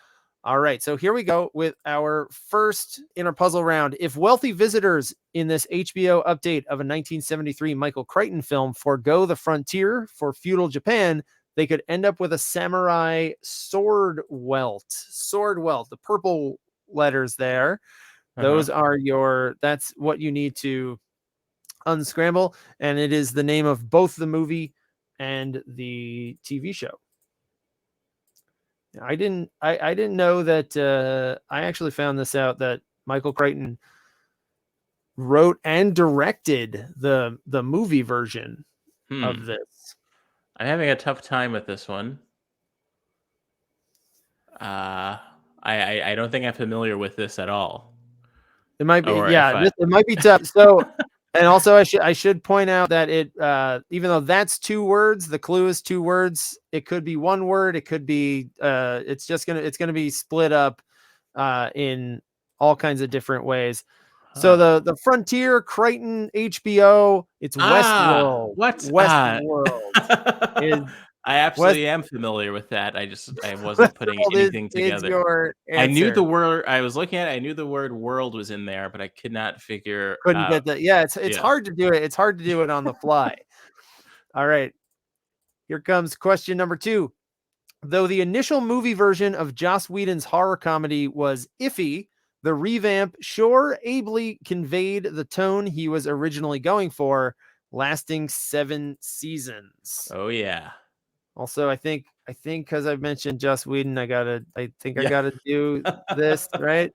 All right, so here we go with our first inner puzzle round. If wealthy visitors in this HBO update of a 1973 Michael Crichton film forego the frontier for feudal Japan, they could end up with a samurai sword welt. Sword welt, the purple letters there. Those are that's what you need to unscramble, and it is the name of both the movie and the TV show. I didn't know that. I actually found this out that Michael Crichton wrote and directed the movie version of this. I'm having a tough time with this one. I don't think I'm familiar with this at all. It might be, Or it might be tough. So, and also I should point out that it, even though that's 2 words, the clue is 2 words. It could be 1 word. It could be, it's gonna be split up, in all kinds of different ways. So the Frontier, Crichton, HBO, it's Westworld. What? Westworld is I absolutely am familiar with that. I wasn't putting Westworld anything is together. your I knew the answer. word I was looking at. I knew the word world was in there, but I could not figure Couldn't out. get that. Yeah, it's Yeah. hard to do it. It's hard to do it on the fly. All right. Here comes question number 2. Though the initial movie version of Joss Whedon's horror comedy was iffy, the revamp sure ably conveyed the tone he was originally going for, lasting 7 seasons. Oh yeah. Also, I think because I've mentioned Joss Whedon, I think I Yeah. gotta do this, right?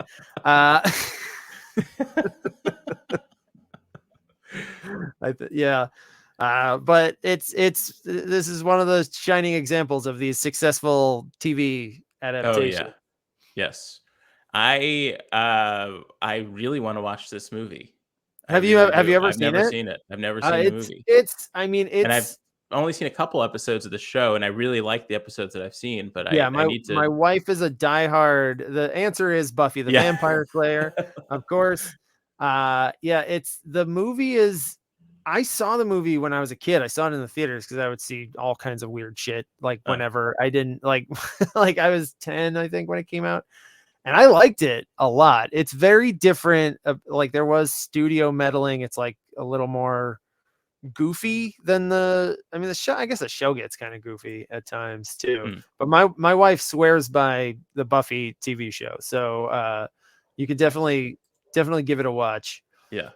Yeah. But this is one of those shining examples of these successful TV Oh adaptations. yeah. Yes. I really want to watch this movie. I Have you really do. ever I've seen never it? seen it. I've never seen the movie. And I've It's only seen a couple episodes of the show, and I really like the episodes that I've seen, but yeah, I need to. my wife is a diehard. The answer is Buffy the Yeah. Vampire Slayer, of course. Yeah, it's the movie is. I saw the movie when I was a kid. I saw it in the theaters because I would see all kinds of weird shit. Like whenever I didn't like, like I was 10, I think, when it came out, and I liked it a lot. It's very different. Like there was studio meddling. It's like a little more goofy than the show. I guess the show gets kind of goofy at times too, but my wife swears by the Buffy TV show, so you could definitely give it a watch. Yeah.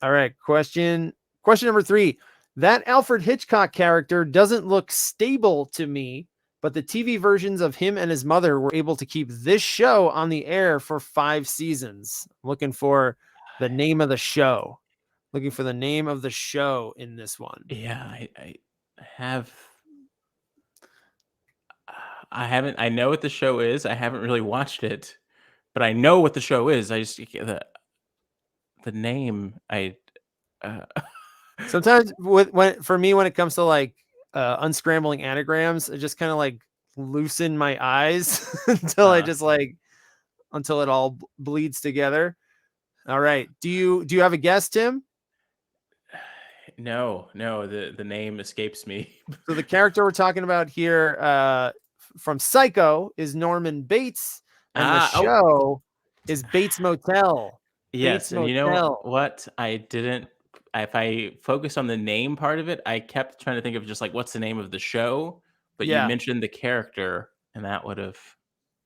All right, question number 3. That Alfred Hitchcock character doesn't look stable to me, but the TV versions of him and his mother were able to keep this show on the air for 5 seasons. I'm looking for the name of the show. Looking for the name of the show in this one. Yeah, I have. I know what the show is. I haven't really watched it, but I know what the show is. I just the name. Sometimes for me when it comes to like unscrambling anagrams, I just kind of like loosen my eyes until until it all bleeds together. All right. Do you have a guess, Tim? No, the name escapes me. So the character we're talking about here from Psycho is Norman Bates, and the Oh, show is Bates Motel. Bates yes, and you know Motel. what? I didn't if I focused on the name part of it, I kept trying to think of just, like, what's the name of the show, but you Yeah. mentioned the character, and that would've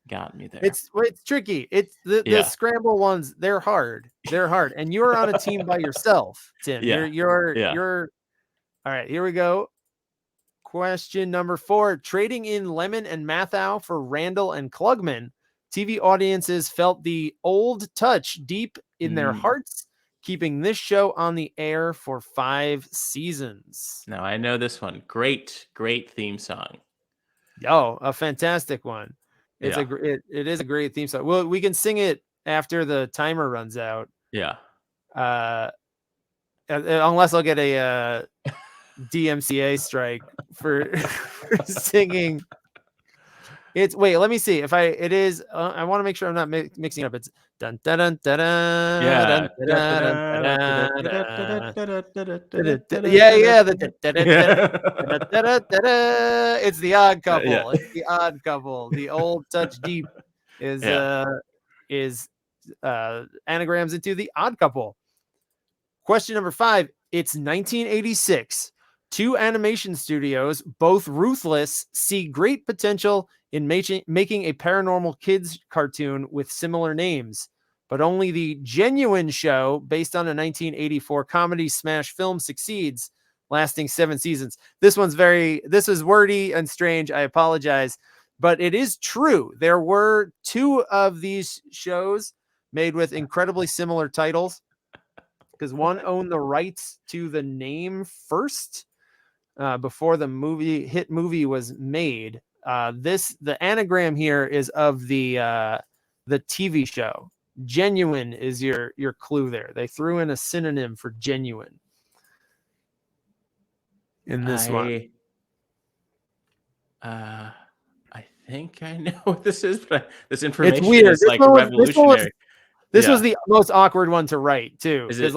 got me there. It's tricky. It's the Yeah. scramble ones, they're hard. They're hard. And you're on a team by yourself, Tim. Yeah. Yeah. You're all right, here we go. Question number 4. Trading in Lemon and Mathau for Randall and Klugman, TV audiences felt the old touch deep in their Mm. hearts, keeping this show on the air for 5 seasons. No, I know this one. Great, great theme song. Oh, a fantastic one. Yeah. It is a great theme song. Well, we can sing it after the timer runs out. Yeah. Unless I'll get a DMCA strike for singing. It's wait, let me see if it is. I want to make sure I'm not mixing up. It's dun dun dun dun dun Yeah. dun It's the Odd Couple. Yeah. It's the Odd Couple. The old touch deep is Yeah. anagrams into the Odd Couple. Question number 5. It's 1986. 2 animation studios, both ruthless, see great potential in making a paranormal kids cartoon with similar names, but only the Genuine show, based on a 1984 comedy smash film, succeeds, lasting 7 seasons. This is wordy and strange. I apologize, but it is true. There were 2 of these shows made with incredibly similar titles, because one owned the rights to the name first before the hit movie was made. The anagram here is of the TV show. Genuine is your clue there. They threw in a synonym for genuine in this one. I think I know what this is, but this information It's weird. is like revolutionary. This was the most awkward one to write too, because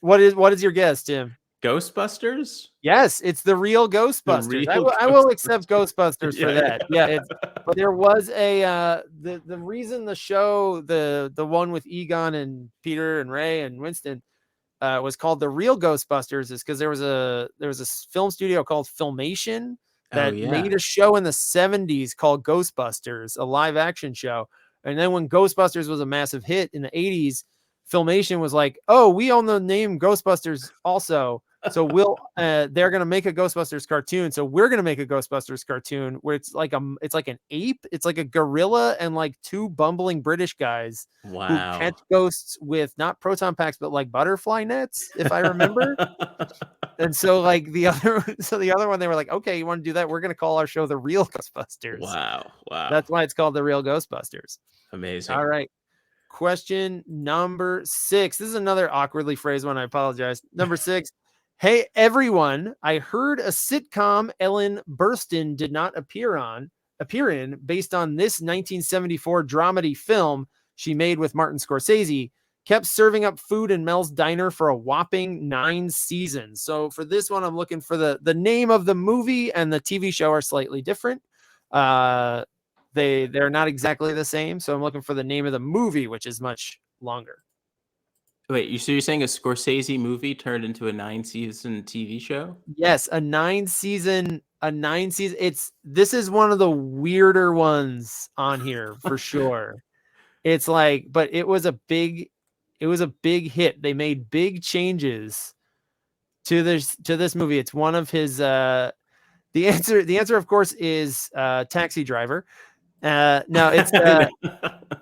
what is your guess, Tim? Ghostbusters? Yes, it's the real Ghostbusters. I will accept Ghostbusters for that. Yeah, but there was a the reason the show, the one with Egon and Peter and Ray and Winston was called the real Ghostbusters is because there was a film studio called Filmation that made a show in the 70s called Ghostbusters, a live action show. And then when Ghostbusters was a massive hit in the 80s, Filmation was like, "Oh, we own the name Ghostbusters also. So they're going to make a Ghostbusters cartoon. So we're going to make a Ghostbusters cartoon where it's like an ape. It's like a gorilla and like 2 bumbling British guys who catch ghosts with not proton packs, but like butterfly nets, if I remember." And so like the other one, they were like, "Okay, you want to do that? We're going to call our show The Real Ghostbusters." Wow. That's why it's called The Real Ghostbusters. Amazing. All right. Question number 6. This is another awkwardly phrased one. I apologize. Number 6. Hey, everyone. I heard a sitcom Ellen Burstyn did not appear in based on this 1974 dramedy film she made with Martin Scorsese, kept serving up food in Mel's Diner for a whopping 9 seasons. So for this one, I'm looking for the name of the movie, and the TV show are slightly different. They're not exactly the same. So I'm looking for the name of the movie, which is much longer. Wait, so you're saying a Scorsese movie turned into a 9-season TV show? Yes, a 9-season. This is one of the weirder ones on here for sure. It's like, but it was a big hit. They made big changes to this movie. It's one of his the answer of course is Taxi Driver. No, it's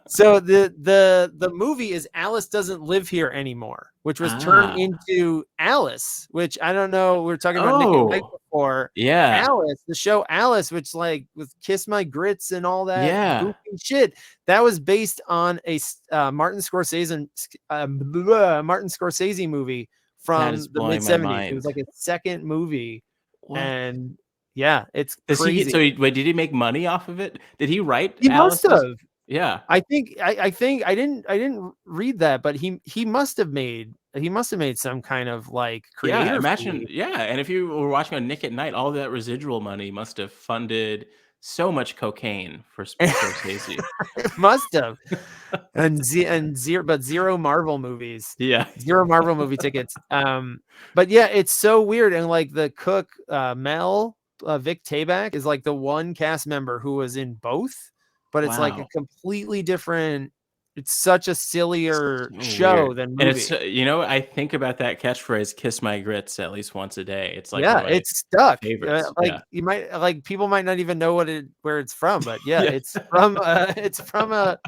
so the movie is Alice Doesn't Live Here Anymore, which was turned into Alice, which I don't know. We were talking about Nick and Mike before. Yeah, Alice, the show Alice, which like with Kiss My Grits and all that goofy shit. That was based on a Martin Scorsese movie from the mid-70s. It was like a second movie, and yeah, it's crazy. Wait, did he make money off of it? Did he write? He must have. Yeah, I think I didn't read that, but he must have made have made some kind of like Yeah, creative imagine fee. yeah, and if you were watching on Nick at Night, all that residual money must have funded so much cocaine for Scorsese. It must have. And zero Marvel movies. Yeah. Zero Marvel movie tickets. But yeah, it's so weird. And like the cook, Mel, Vic Tayback is like the one cast member who was in both, but it's like a Wow. completely different. It's such a sillier So show weird. than And it's, movie. I think about that catchphase, "Kiss my grits," at least once a day. It's like one Yeah, of my it's stuck. favorites. Like Yeah. you might like people might not even know where it's from, but yeah, Yeah. it's from a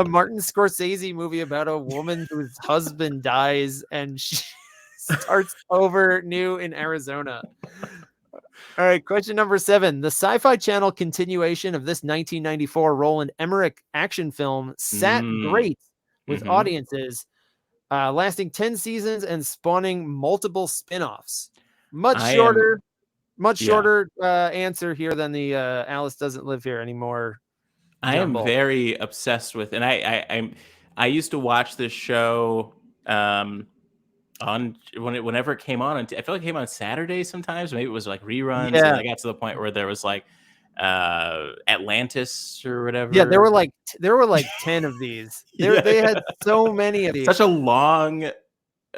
Martin Scorsese movie about a woman whose husband dies and she starts over new in Arizona. All right, question number 7. The Sci-Fi Channel continuation of this 1994 Roland Emmerich action film sat Mm. great with Mhm. audiences, lasting 10 seasons and spawning multiple spin-offs. Much I am shorter much yeah. shorter answer here than the Alice Doesn't Live Here Anymore I am jumble. very obsessed with and I used to watch this show, on whenever it came on, and I feel like it came on Saturday sometimes. Maybe it was like reruns, and Yeah. I got to the point where there was like Atlantis or Yeah, whatever. there were like 10 of these. Yeah, They yeah. had so many of these. Such a long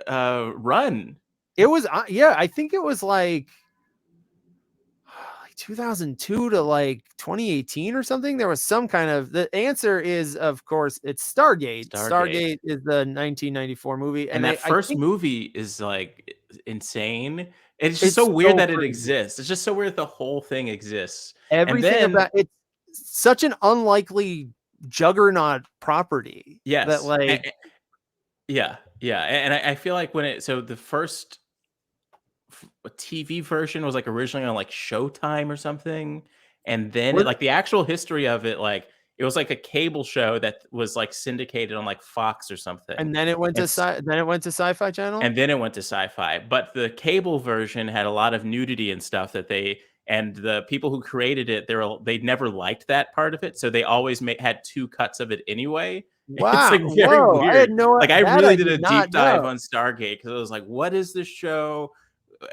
run. It was yeah, I think it was like 2002 to like 2018 or something. There was some kind of the answer is of course it's Stargate. Stargate. Stargate is the 1994 movie And and that I first think movie is like insane. It's just so it's weird so that it crazy. exists. It's just so weird that the whole thing exists. And Everything then about it's such an unlikely juggernaut property that yes. like Yeah, yeah, and I feel like when it so the first TV version was, like, originally on, like, Showtime or something, and then was like, the actual history of it, like, it was like a cable show that was, like, syndicated on, like, Fox or something, and then it went to and s Sci-Fi Channel? and then it went to Sci-Fi, but the cable version had a lot of nudity and stuff that they and the people who created it, they never liked that part of it, so they always had 2 cuts of it anyway. It's, Wow. like, very Whoa, I weird. had no Like, I that I really did did a not deep dive know. on Stargate because I was like, "What is this show?"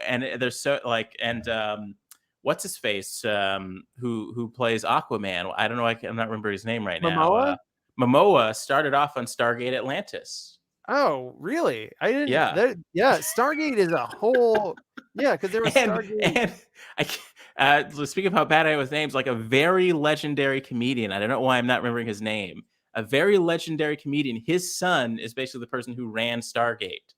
And there's so like and, what's his face, who plays Aquaman? I don't know, I'm not remember his name right now. Momoa? Momoa started off on Stargate Atlantis. Oh, really? I didn't Yeah. there yeah, Stargate is a whole yeah, because there was Stargate. And I ca speaking of how bad I am with names, like a very legendary comedian, I don't know why I'm not remembering his name. A very legendary comedian, his son is basically the person who ran Stargate.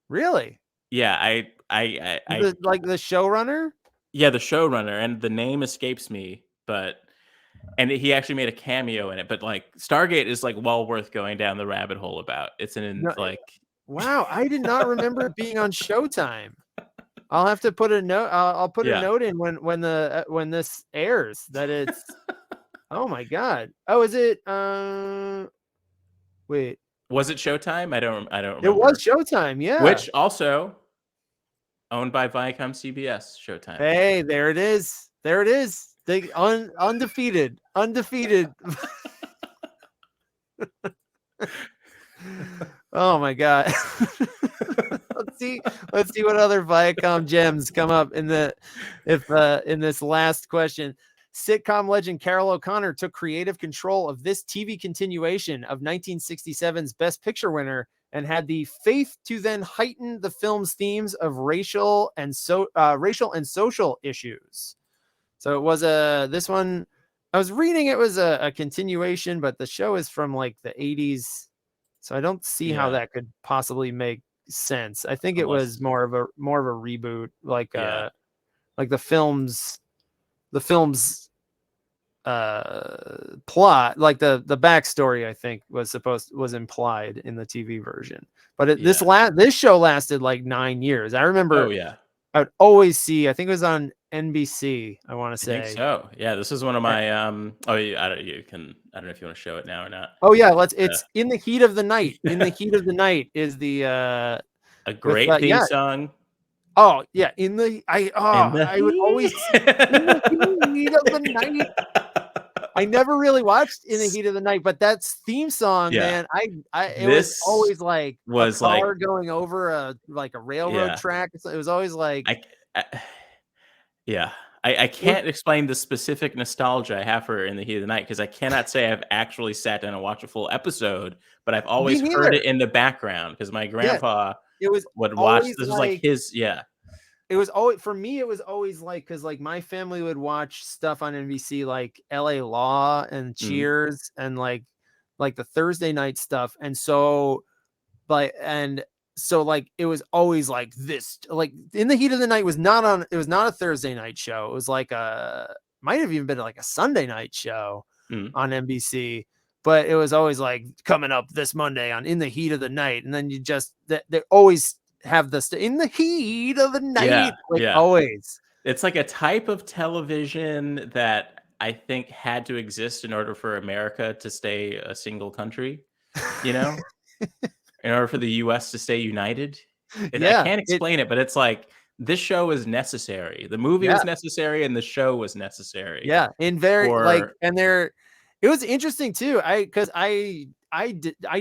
Really? Yeah, The showrunner? yeah, the showrunner, and the name escapes me, but and he actually made a cameo in it, but, like, Stargate is, like, well worth going down the rabbit hole about. It's No, like wow, I did not remember it being on Showtime. I'll have to put a note I'll put a yeah. note in when this airs that it's oh my god. Oh, is it, wait. Was it Showtime? I don't It was remember. Showtime, yeah. Which also owned by Viacom CBS, Showtime. Hey, there it is. There it is. They undefeated. Undefeated. Oh my god. Let's see what other Viacom gems come up in in this last question. Sitcom legend Carol O'Connor took creative control of this TV continuation of 1967's Best Picture winner and had the faith to then heighten the film's themes of racial and social issues. So it was this one. I was reading it was a continuation, but the show is from like the 80s, so I don't see how Yeah, that could possibly make sense. I think it was unless more of a reboot, yeah, like the film's plot, like the backstory. I think was implied in the TV version, but yeah. this show lasted like 9 years. I Oh, remember yeah. I would always see. I think it was on NBC. I want to I think say. so. Yeah, this is one of my, oh, I don't know if you wanna show it now or not. Oh yeah, let's. Uh, It's In the Heat of the Night. In the Heat of the Night is the a with great theme yeah. song. Oh yeah, In the I would always heat. in the heat of the night. I never really watched In the Heat of the Night, but that theme song, Yeah. man, it was This always like a was like, car going over a railroad yeah. track. It was always like, I yeah. I it was can't explain the specific nostalgia I have for In the Heat of the Night because I cannot say I've actually sat down and watched a full episode, but I've me always heard neither. it in the background because my Yeah, grandpa it was would watch. always This was like like his, yeah. it was always for me. It was always like because like my family would watch stuff on NBC like L.A. Law and Mhm. Cheers and like the Thursday night stuff, and so like it was always like this like In the Heat of the Night was not on. It was not a Thursday night show. It was like a might have even been like a Sunday night show Mhm. on NBC. But it was always like coming up this Monday on In the Heat of the Night, and then you just they always have this In the Heat of the Yeah, Night, like yeah. always. It's like a type of television that I think had to exist in order for America to stay a single country, you know? In order for the US to stay united. I Yeah, can't explain it, but it's like, this show is necessary. The movie yeah. was necessary, and the show was necessary Yeah, in very like, for. and there, it was interesting too. Because I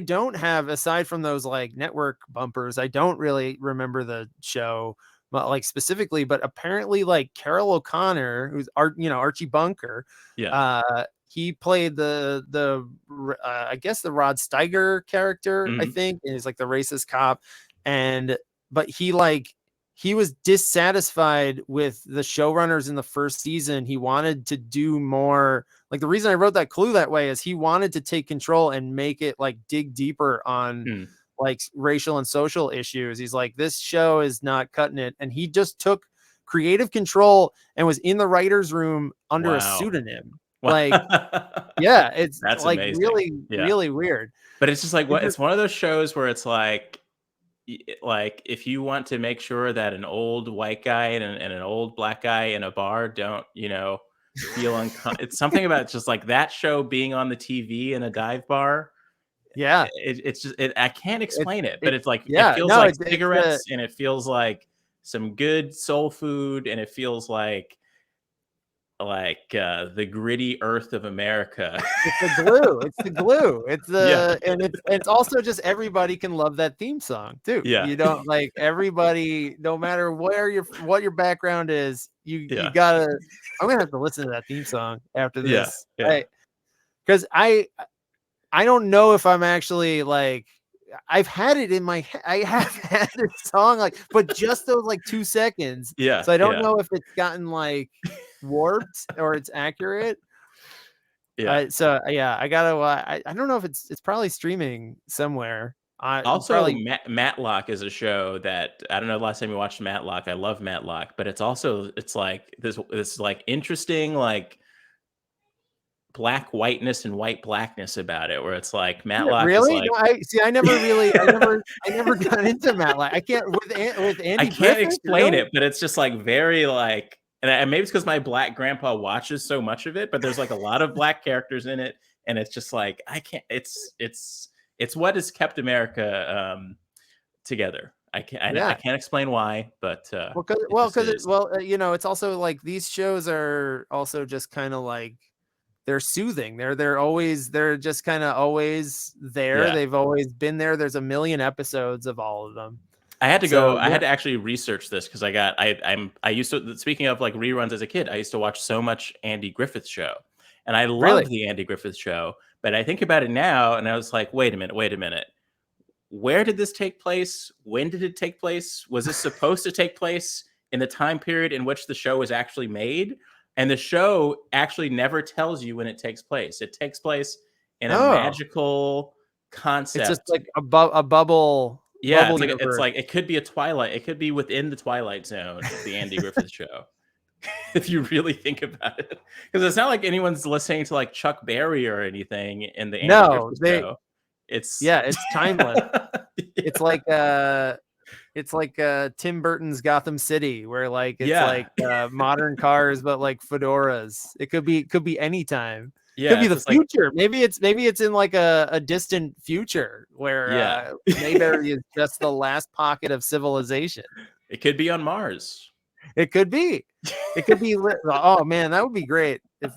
don't have aside from those like network bumpers. I don't really remember the show, but like specifically. But apparently, like Carol O'Connor, who's Archie Bunker, Yeah. he played I guess the Rod Steiger character. I Mhm. think, and he's like the racist cop, and but he was dissatisfied with the showrunners in the first season. He wanted to do more. Like the reason I wrote that clue that way is he wanted to take control and make it like dig deeper on Mm. like racial and social issues. He's like, this show is not cutting it. And he just took creative control and was in the writer's room under a Wow. pseudonym. Wow. Like, yeah, it's That's like amazing. really, Yeah. really weird. But it's just like, It what just, it's one of those shows where it's like, if you want to make sure that an old white guy and an old black guy in a bar don't, feel it's something about just like that show being on the TV in a dive bar. yeah, It's just I can't it, explain it, but it, it's like it yeah, feels no, like it's the, cigarettes, and it feels like some good soul food, and it feels like the gritty earth of America. It's the glue. It's the glue. It's Yeah, the and it's also just everybody can love that theme song too. yeah, You don't like everybody, no matter what your background is, you yeah, gotta. I'm gonna have to listen to that theme song after yeah, this. yeah. Because I don't know if I'm actually like I've had it in my I have had this song like, but just those like 2 seconds. Yeah, So I don't yeah, know if it's gotten like warped or it's accurate. yeah. Yeah, I gotta. I don't know if it's probably streaming somewhere. Also, Probably Matlock is a show that I don't know the last time you watched Matlock. I love Matlock, but it's like this like interesting like black whiteness and white blackness about it, where it's like Matlock is really. like. No, I see. I never got into Matt. Like I can't with I Andy can't Griffith. explain Really? it, but it's just like very like, and maybe it's because my black grandpa watches so much of it, but there's like a lot of black characters in it, and it's just like I can't. It's what has kept America together. I Yeah. can't explain why, but it just Because is. it's also like these shows are also just kind of like they're soothing. They're just kind of always there. Yeah. They've always been there. There's a million episodes of all of them. I had to So go. I yeah, had to actually research this because I used to. Speaking of like reruns as a kid, I used to watch so much Andy Griffith Show, and I really. loved the Andy Griffith Show. But I think about it now, and I was like, wait a minute, wait a minute. Where did this take place? When did it take place? Was this supposed to take place in the time period in which the show was actually made? And the show actually never tells you when it takes place. It takes place in a Oh. magical It's just concept. like a Yeah, bubble it's universe. like it could be a Twilight. It could be within the Twilight Zone of the Andy Griffith Show, if you really think about it. Because it's not like anyone's listening to like Chuck Berry or anything in the Andy No, Griffith Show. It's yeah, it's timeless. It's yeah, like Tim Burton's Gotham City where like it's yeah, like modern cars but like fedoras. It could be anytime. Could yeah. be It's the just like future. Maybe it's in like a distant future where yeah, Mayberry is just the last pocket of civilization. it could be on Mars. It could be. It could be. Oh man, that would be great if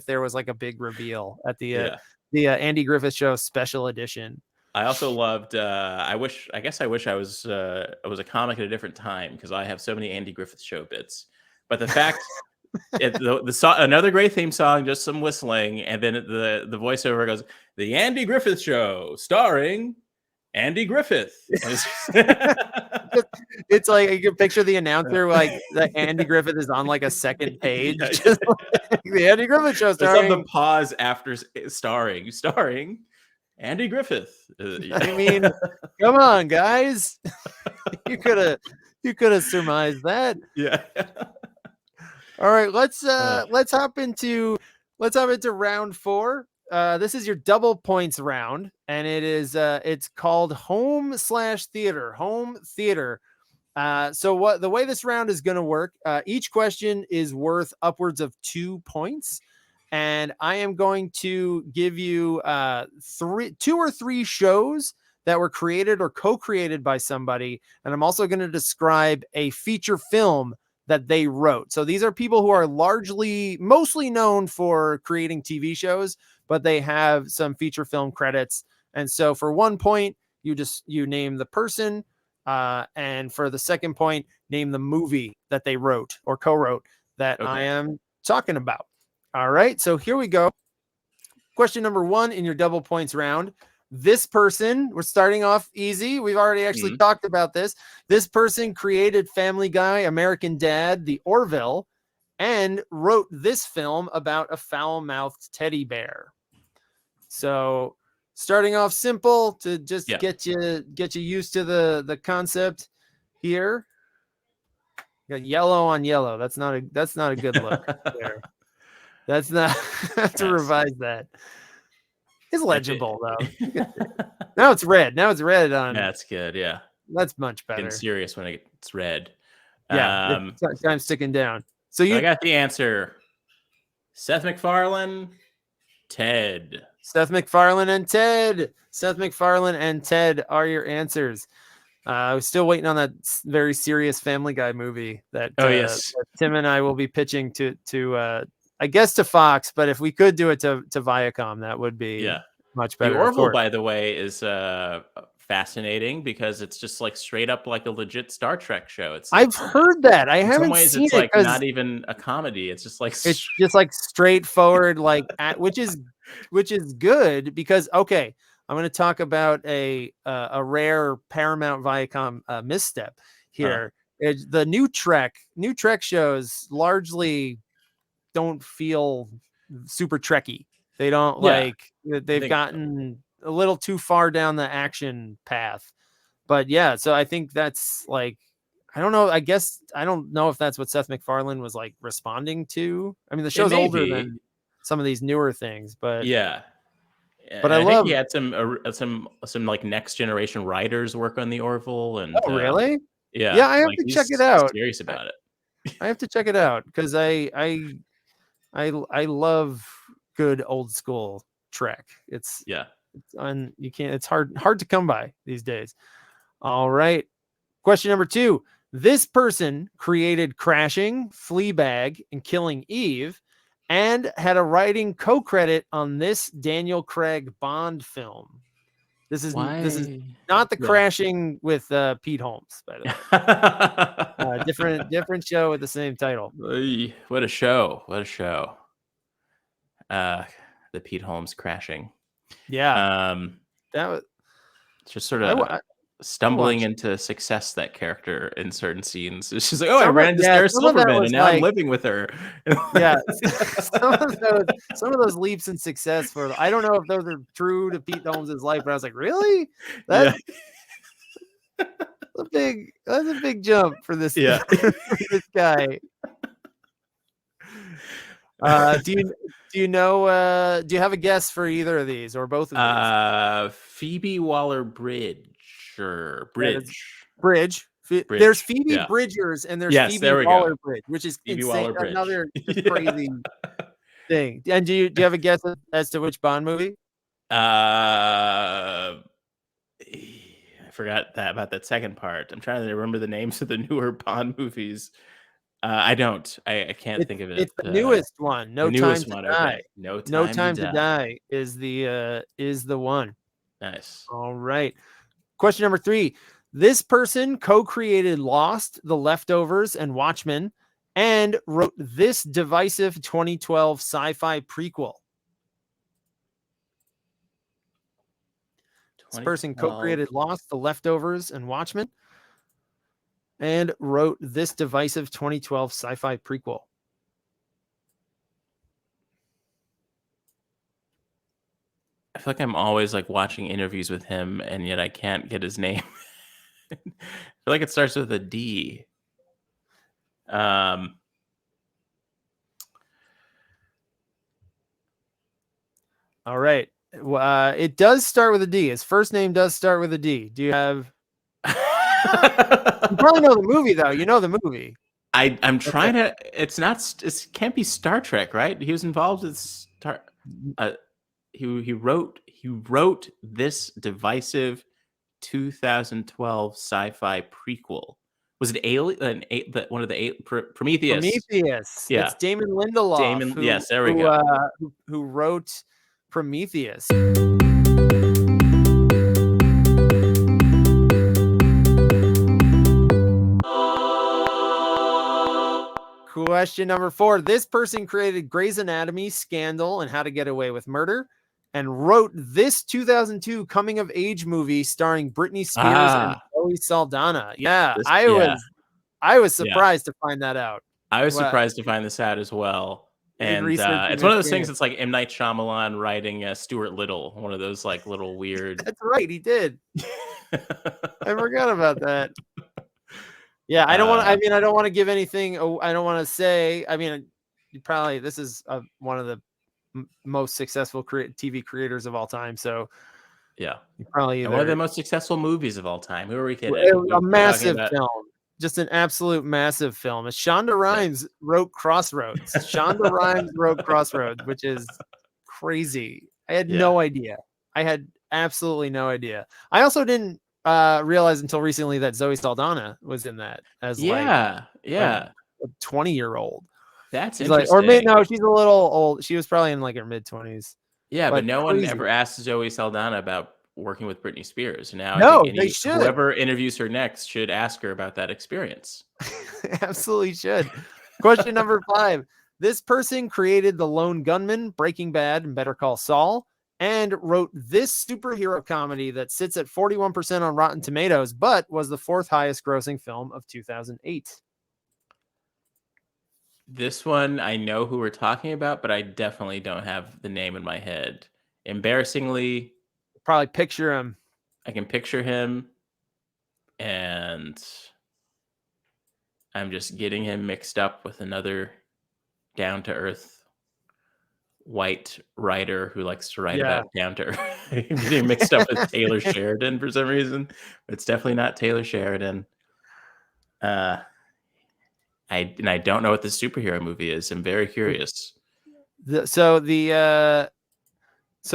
there was like a big reveal at Yeah. the Andy Griffith Show special edition. I also loved. I guess I wish I was a comic at a different time because I have so many Andy Griffith Show bits. But the fact, the song, another great theme song, just some whistling, and then the voiceover goes, "The Andy Griffith Show, starring Andy Griffith." It's like you can picture the announcer like that Andy Griffith is on like a second page. Yeah. Just like, the Andy Griffith Show There's starring. the pause after starring Andy Griffith. I mean, come on, guys. you could have surmised that. Yeah. All right, let's hop into round 4. This is your double points round, and it's called home/theater. Home theater. So the way this round is going to work, each question is worth upwards of 2 points, and I am going to give you 2 or 3 shows that were created or co-created by somebody, and I'm also going to describe a feature film that they wrote. So these are people who are mostly known for creating TV shows, but they have some feature film credits. And so for 1 point, you name the person, and for the second point, name the movie that they wrote or co-wrote that I am talking about. All right, so here we go. Question number 1 in your double points round. This person, we're starting off easy. We've already actually talked about this. This person created Family Guy, American Dad, The Orville, and wrote this film about a foul-mouthed teddy bear. So starting off simple to just get you used to the concept here. You got yellow on yellow. That's not a good look there. That's not have to revise that. It's legible though. Now it's red. Now it's red on. That's good. Yeah. That's much better. Getting serious when it's red. Yeah. I'm sticking down. So I got the answer. Seth MacFarlane, Ted. Seth MacFarlane and Ted. Seth MacFarlane and Ted are your answers. I was still waiting on that very serious Family Guy movie that, that Tim and I will be pitching to I guess to Fox, but if we could do it to Viacom, that would be much better. The Orville, by the way, is fascinating because it's just like straight up like a legit Star Trek show. I've heard that. I haven't some ways seen it's it. Like not even a comedy. It's just like straightforward, like which is good because I'm going to talk about a rare Paramount Viacom misstep here. The new Trek shows largely don't feel super Trekky. They don't they've gotten a little too far down the action path. But yeah, so I think that's like, I don't know. I guess I don't know if that's what Seth MacFarlane was like responding to. I mean, the show's older than some of these newer things, but but I think he had some like next generation writers work on the Orville. And really? Yeah, I have to check it out. Serious about it. I have to check it out because I love good old school Trek. It's hard to come by these days. All right. Question number 2. This person created Crashing, Fleabag, and Killing Eve, and had a writing co-credit on this Daniel Craig Bond film. This is not the Crashing with Pete Holmes, by the way. Different show with the same title. What a show! What a show! The Pete Holmes Crashing. Yeah. That was just sort of stumbling into success, that character in certain scenes. She's like, I ran into Sarah Silverman and now I'm living with her. Yeah. some of those leaps in success I don't know if those are true to Pete Holmes' life, but I was like, really? That's a big jump for this, for this guy. Do you know? Do you have a guess for either of these or both of these? Phoebe Waller-Bridge or Bridge. Bridge. There's Phoebe Bridgers and there's Phoebe Waller-Bridge, which is Phoebe insane. Waller-Bridge. Another crazy thing. And do you have a guess as to which Bond movie? I forgot about that second part. I'm trying to remember the names of the newer Bond movies. I don't. I can't think of it. It's the newest one. The No Time newest to one. Die. Okay. No No Time to Time to Die. Die is the one. Nice. All right. Question number 3. This person co-created Lost, The Leftovers, and Watchmen, and wrote this divisive 2012 sci-fi prequel. This person 2012. co-created Lost, The Leftovers, and Watchmen, and wrote this divisive 2012 sci-fi prequel. I feel like I'm always like watching interviews with him, and yet I can't get his name. I feel like it starts with a D. All right. It does start with a D. His first name does start with a D. Do you have? You probably know the movie, though. You know the movie. I'm trying to. It's not. It can't be Star Trek, right? He was involved with Star. He wrote this divisive 2012 sci-fi prequel. Was it Alien? One of the Prometheus? Prometheus. Yeah, It's Damon Lindelof. Damon. Yes, there we go. Who wrote Prometheus? Question number 4. This person created Grey's Anatomy, Scandal, and How to Get Away with Murder, and wrote this 2002 coming of age movie starring Britney Spears and Zoe Saldana. Yeah, I was surprised to find that out. I was surprised to find this out as well. And it's one of those things. It's like M. Night Shyamalan writing Stuart Little, one of those like little weird. That's right, he did. I forgot about that. Yeah, I don't want to. I mean, I don't want to give anything. I don't want to say. I mean, this is one of the most successful TV creators of all time. So, yeah, probably one of the most successful movies of all time. Who are we kidding? A massive film, just an absolute massive film. Shonda Rhimes wrote Crossroads. Shonda Rhimes wrote Crossroads, which is crazy. I had no idea. I had absolutely no idea. I also didn't realize until recently that Zoe Saldana was in that as a 20-year-old. That's interesting. She's a little old. She was probably in like her mid-20s. Yeah, but no one ever asked Zoe Saldana about working with Britney Spears. Now, no, I think whoever interviews her next should ask her about that experience. Absolutely should. Question number 5. This person created The Lone Gunman, Breaking Bad, and Better Call Saul, and wrote this superhero comedy that sits at 41% on Rotten Tomatoes, but was the 4th highest grossing film of 2008. This one, I know who we're talking about, but I definitely don't have the name in my head. Embarrassingly, probably picture him. I can picture him, and I'm just getting him mixed up with another down-to-earth white writer who likes to write about down to earth. Getting mixed up with Taylor Sheridan for some reason. It's definitely not Taylor Sheridan. I don't know what the superhero movie is. I'm very curious. So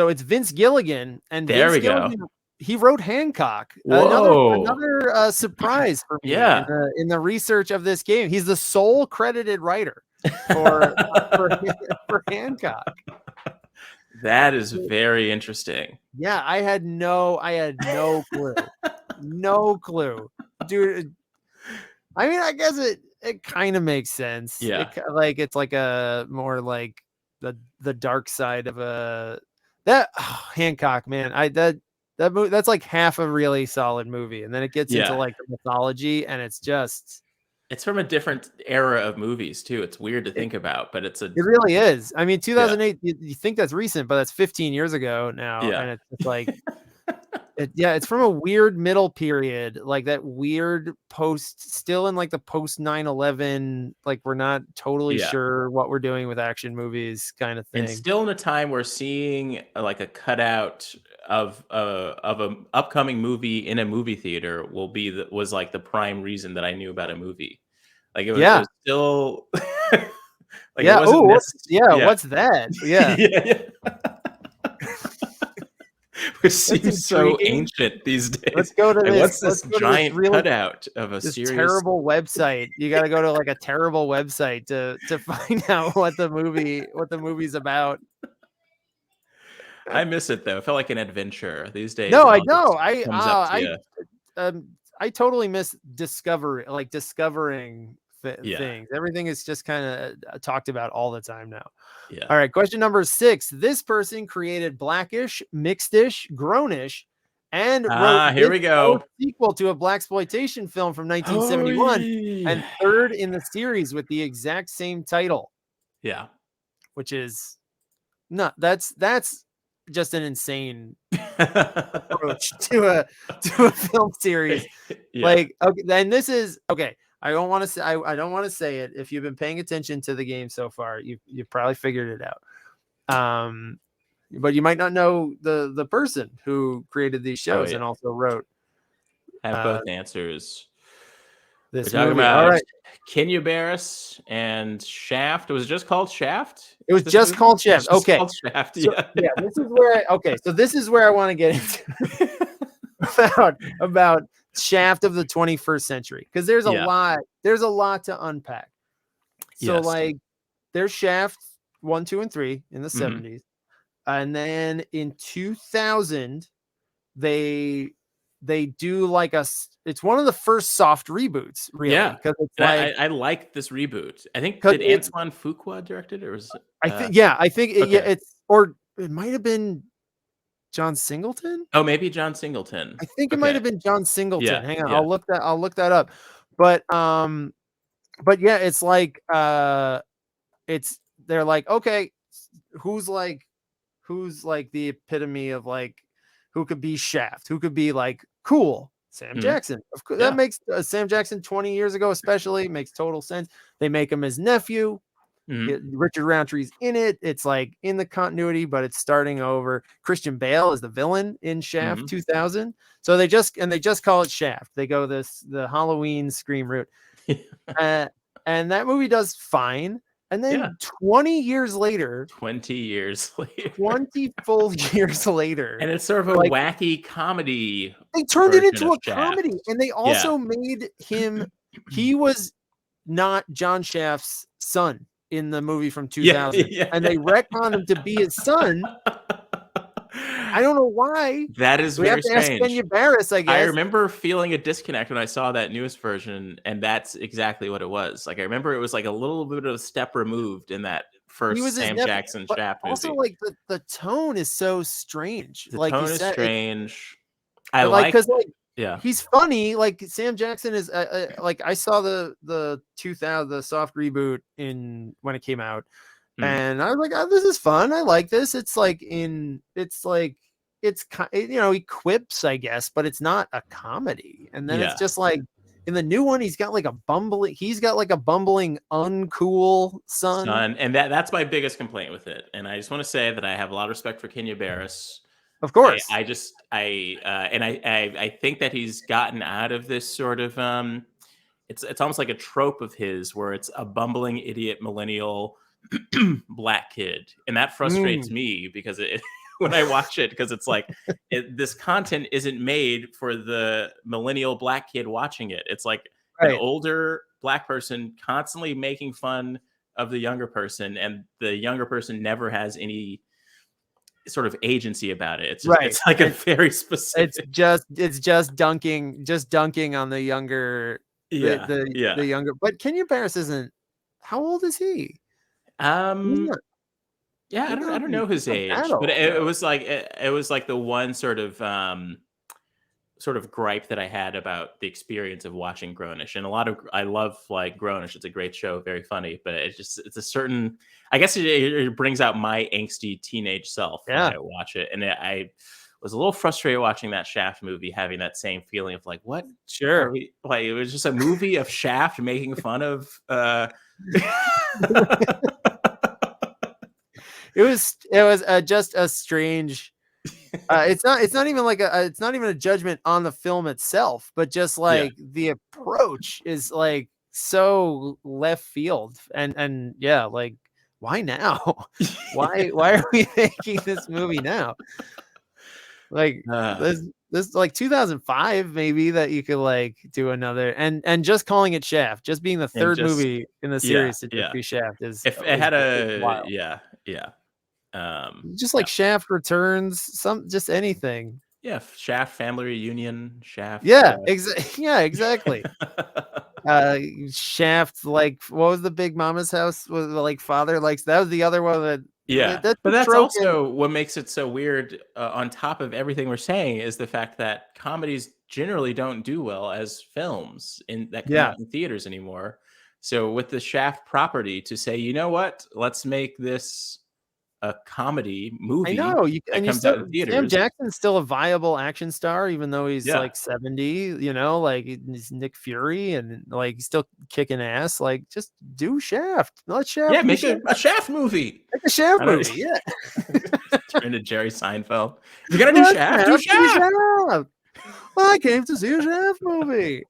it's Vince Gilligan, and there we go. He wrote Hancock. Whoa. Another surprise for me in the research of this game. He's the sole credited writer for Hancock. That is very interesting. Yeah, I had no clue. No clue. Dude, I mean, I guess it kind of makes sense. Yeah. It's like a more like the dark side of Hancock, man. That movie, that's like half a really solid movie, and then it gets into like the mythology, and it's from a different era of movies too. It's weird to think about, but it really is. I mean, 2008. You think that's recent, but that's 15 years ago now, and it's just like, it's from a weird middle period, like that weird still in like the post 9/11. Like we're not totally sure what we're doing with action movies, kind of thing. And still in a time where seeing like a cutout of an upcoming movie in a movie theater was like the prime reason that I knew about a movie. Like it was still like what's that? Yeah. seems so ancient these days. Let's go to this. What's this giant cutout of a this serious terrible website? You got to go to like a terrible website to find out what the movie's about. I miss it though. It felt like an adventure. These days, No, it I all know. just comes up to you. I totally miss discovering Yeah. things. Everything is just kind of talked about all the time now. Yeah. All right. Question number 6. This person created Blackish, Mixedish, Grownish, and wrote Here we go. sequel to a blaxploitation film from 1971 and third in the series with the exact same title. Yeah. Which is that's just an insane approach to a film series. Yeah. Like, okay, then this is okay. I don't want to say I don't want to say it. If you've been paying attention to the game so far, you probably figured it out. But you might not know the person who created these shows and also wrote. Have both answers. This We're talking movie. about All right. Kenya Barris and Shaft. Was it just called Shaft? It was just called Shaft. Okay. Called Shaft. So, yeah. This is where so this is where I want to get into about Shaft of the 21st century, because there's a lot to unpack. So like there's Shaft 1, 2, and 3 in the 70s, and then in 2000 they do like it's one of the first soft reboots, really. Because it's I like this reboot. I think did Antoine Fuqua directed it, or was it, I think it's, or it might have been John Singleton. Oh, maybe John Singleton. I think it might have been John Singleton. Yeah, hang on, I'll look that up. But yeah, it's like they're like, okay, who's like the epitome of like who could be Shaft, who could be like cool? Sam Jackson. Of course, that makes Sam Jackson 20 years ago especially makes total sense. They make him his nephew. Richard Roundtree's in it. It's like in the continuity, but it's starting over. Christian Bale is the villain in Shaft 2000. So they just call it Shaft. They go the Halloween Scream route. And that movie does fine. And then 20 years later, 20 full years later, and it's sort of a wacky comedy. They turned it into a comedy, and they also made him. He was not John Shaft's son in the movie from 2000, and they retconned him to be his son. I don't know why. That is very strange. Ask Kenya Barris, I guess. I remember feeling a disconnect when I saw that newest version, and that's exactly what it was. Like I remember it was like a little bit of a step removed in that first Sam Jackson Shaft movie. Also, like the tone is so strange. The like tone is strange. Because he's funny. Like Sam Jackson is like I saw the 2000 the soft reboot when it came out. And I was like, oh, this is fun. I like this. It's like he quips, I guess, but it's not a comedy. And then it's just like in the new one, he's got like a bumbling uncool son. And that's my biggest complaint with it. And I just want to say that I have a lot of respect for Kenya Barris. Of course. I think that he's gotten out of this sort of it's almost like a trope of his where it's a bumbling idiot millennial black kid, and that frustrates me because when I watch it, because it's like this content isn't made for the millennial black kid watching it. It's like an older black person constantly making fun of the younger person, and the younger person never has any sort of agency about it. It's just, it's like a very specific. It's just dunking on the younger. The younger. But Kenya Barris isn't. How old is he? I don't know his age, but it was like the one sort of gripe that I had about the experience of watching Grownish. And I love like Grownish. It's a great show, very funny, but it's a certain, I guess it brings out my angsty teenage self when I watch it. And I was a little frustrated watching that Shaft movie, having that same feeling of like, what? Sure. Like it was just a movie of Shaft making fun of, It was just a strange. It's not even a judgment on the film itself, but just like the approach is like so left field, and like why now? why are we making this movie now? Like this like 2005 maybe that you could like do another and just calling it Shaft, just being the and third just movie in the yeah, series to just yeah. be Shaft is If it had is a wild. yeah. Just No. like Shaft Returns, just anything. Yeah, Shaft Family Reunion, Shaft, Yeah, yeah, exactly. uh Shaft, like what was the Big Mama's house? Was like father likes that was the other one Yeah, that's but a that's trope in also what makes it so weird, on top of everything we're saying, is the fact that comedies generally don't do well as films that come yeah. out in theaters anymore. So with the Shaft property to say, "You know what? Let's make this a comedy I movie know that you comes out still in Sam theaters." Jackson's still a viable action star, even though he's Yeah. like 70, like he's Nick Fury and like he's still kicking ass. Like just do Shaft. Let Yeah, Shaft be make Shaft. a Shaft movie. Make a Shaft I don't movie. Yeah. turn to Jerry Seinfeld. If you're gonna do Let Shaft, do Shaft be Shaft. Shaft. I came to see a Shaft movie.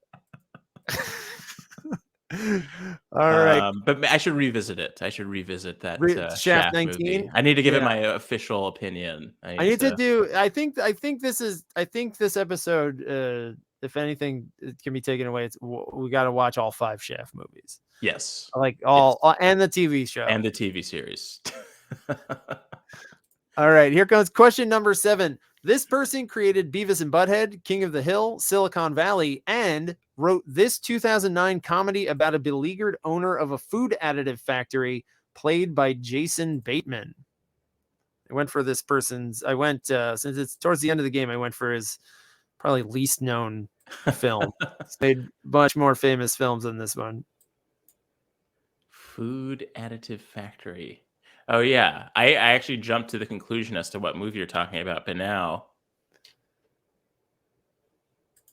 All right. But I should revisit it. I should revisit that, Shaft Shaft movie. 19. I need to give it Yeah. my official opinion. I I need need to to do I think this episode if anything it can be taken away we got to watch all 5 Shaft movies. Yes. Like Yes. all and the TV show. And the TV series. All right, here comes question number 7. This person created Beavis and Butthead, King of the Hill, Silicon Valley, and wrote this 2009 comedy about a beleaguered owner of a food additive factory played by Jason Bateman. I went for this person's. I went since it's towards the end of the game. I went for his probably least known film. He's made much more famous films than this one. Food additive factory. Oh yeah. I actually jumped to the conclusion as to what movie you're talking about, but now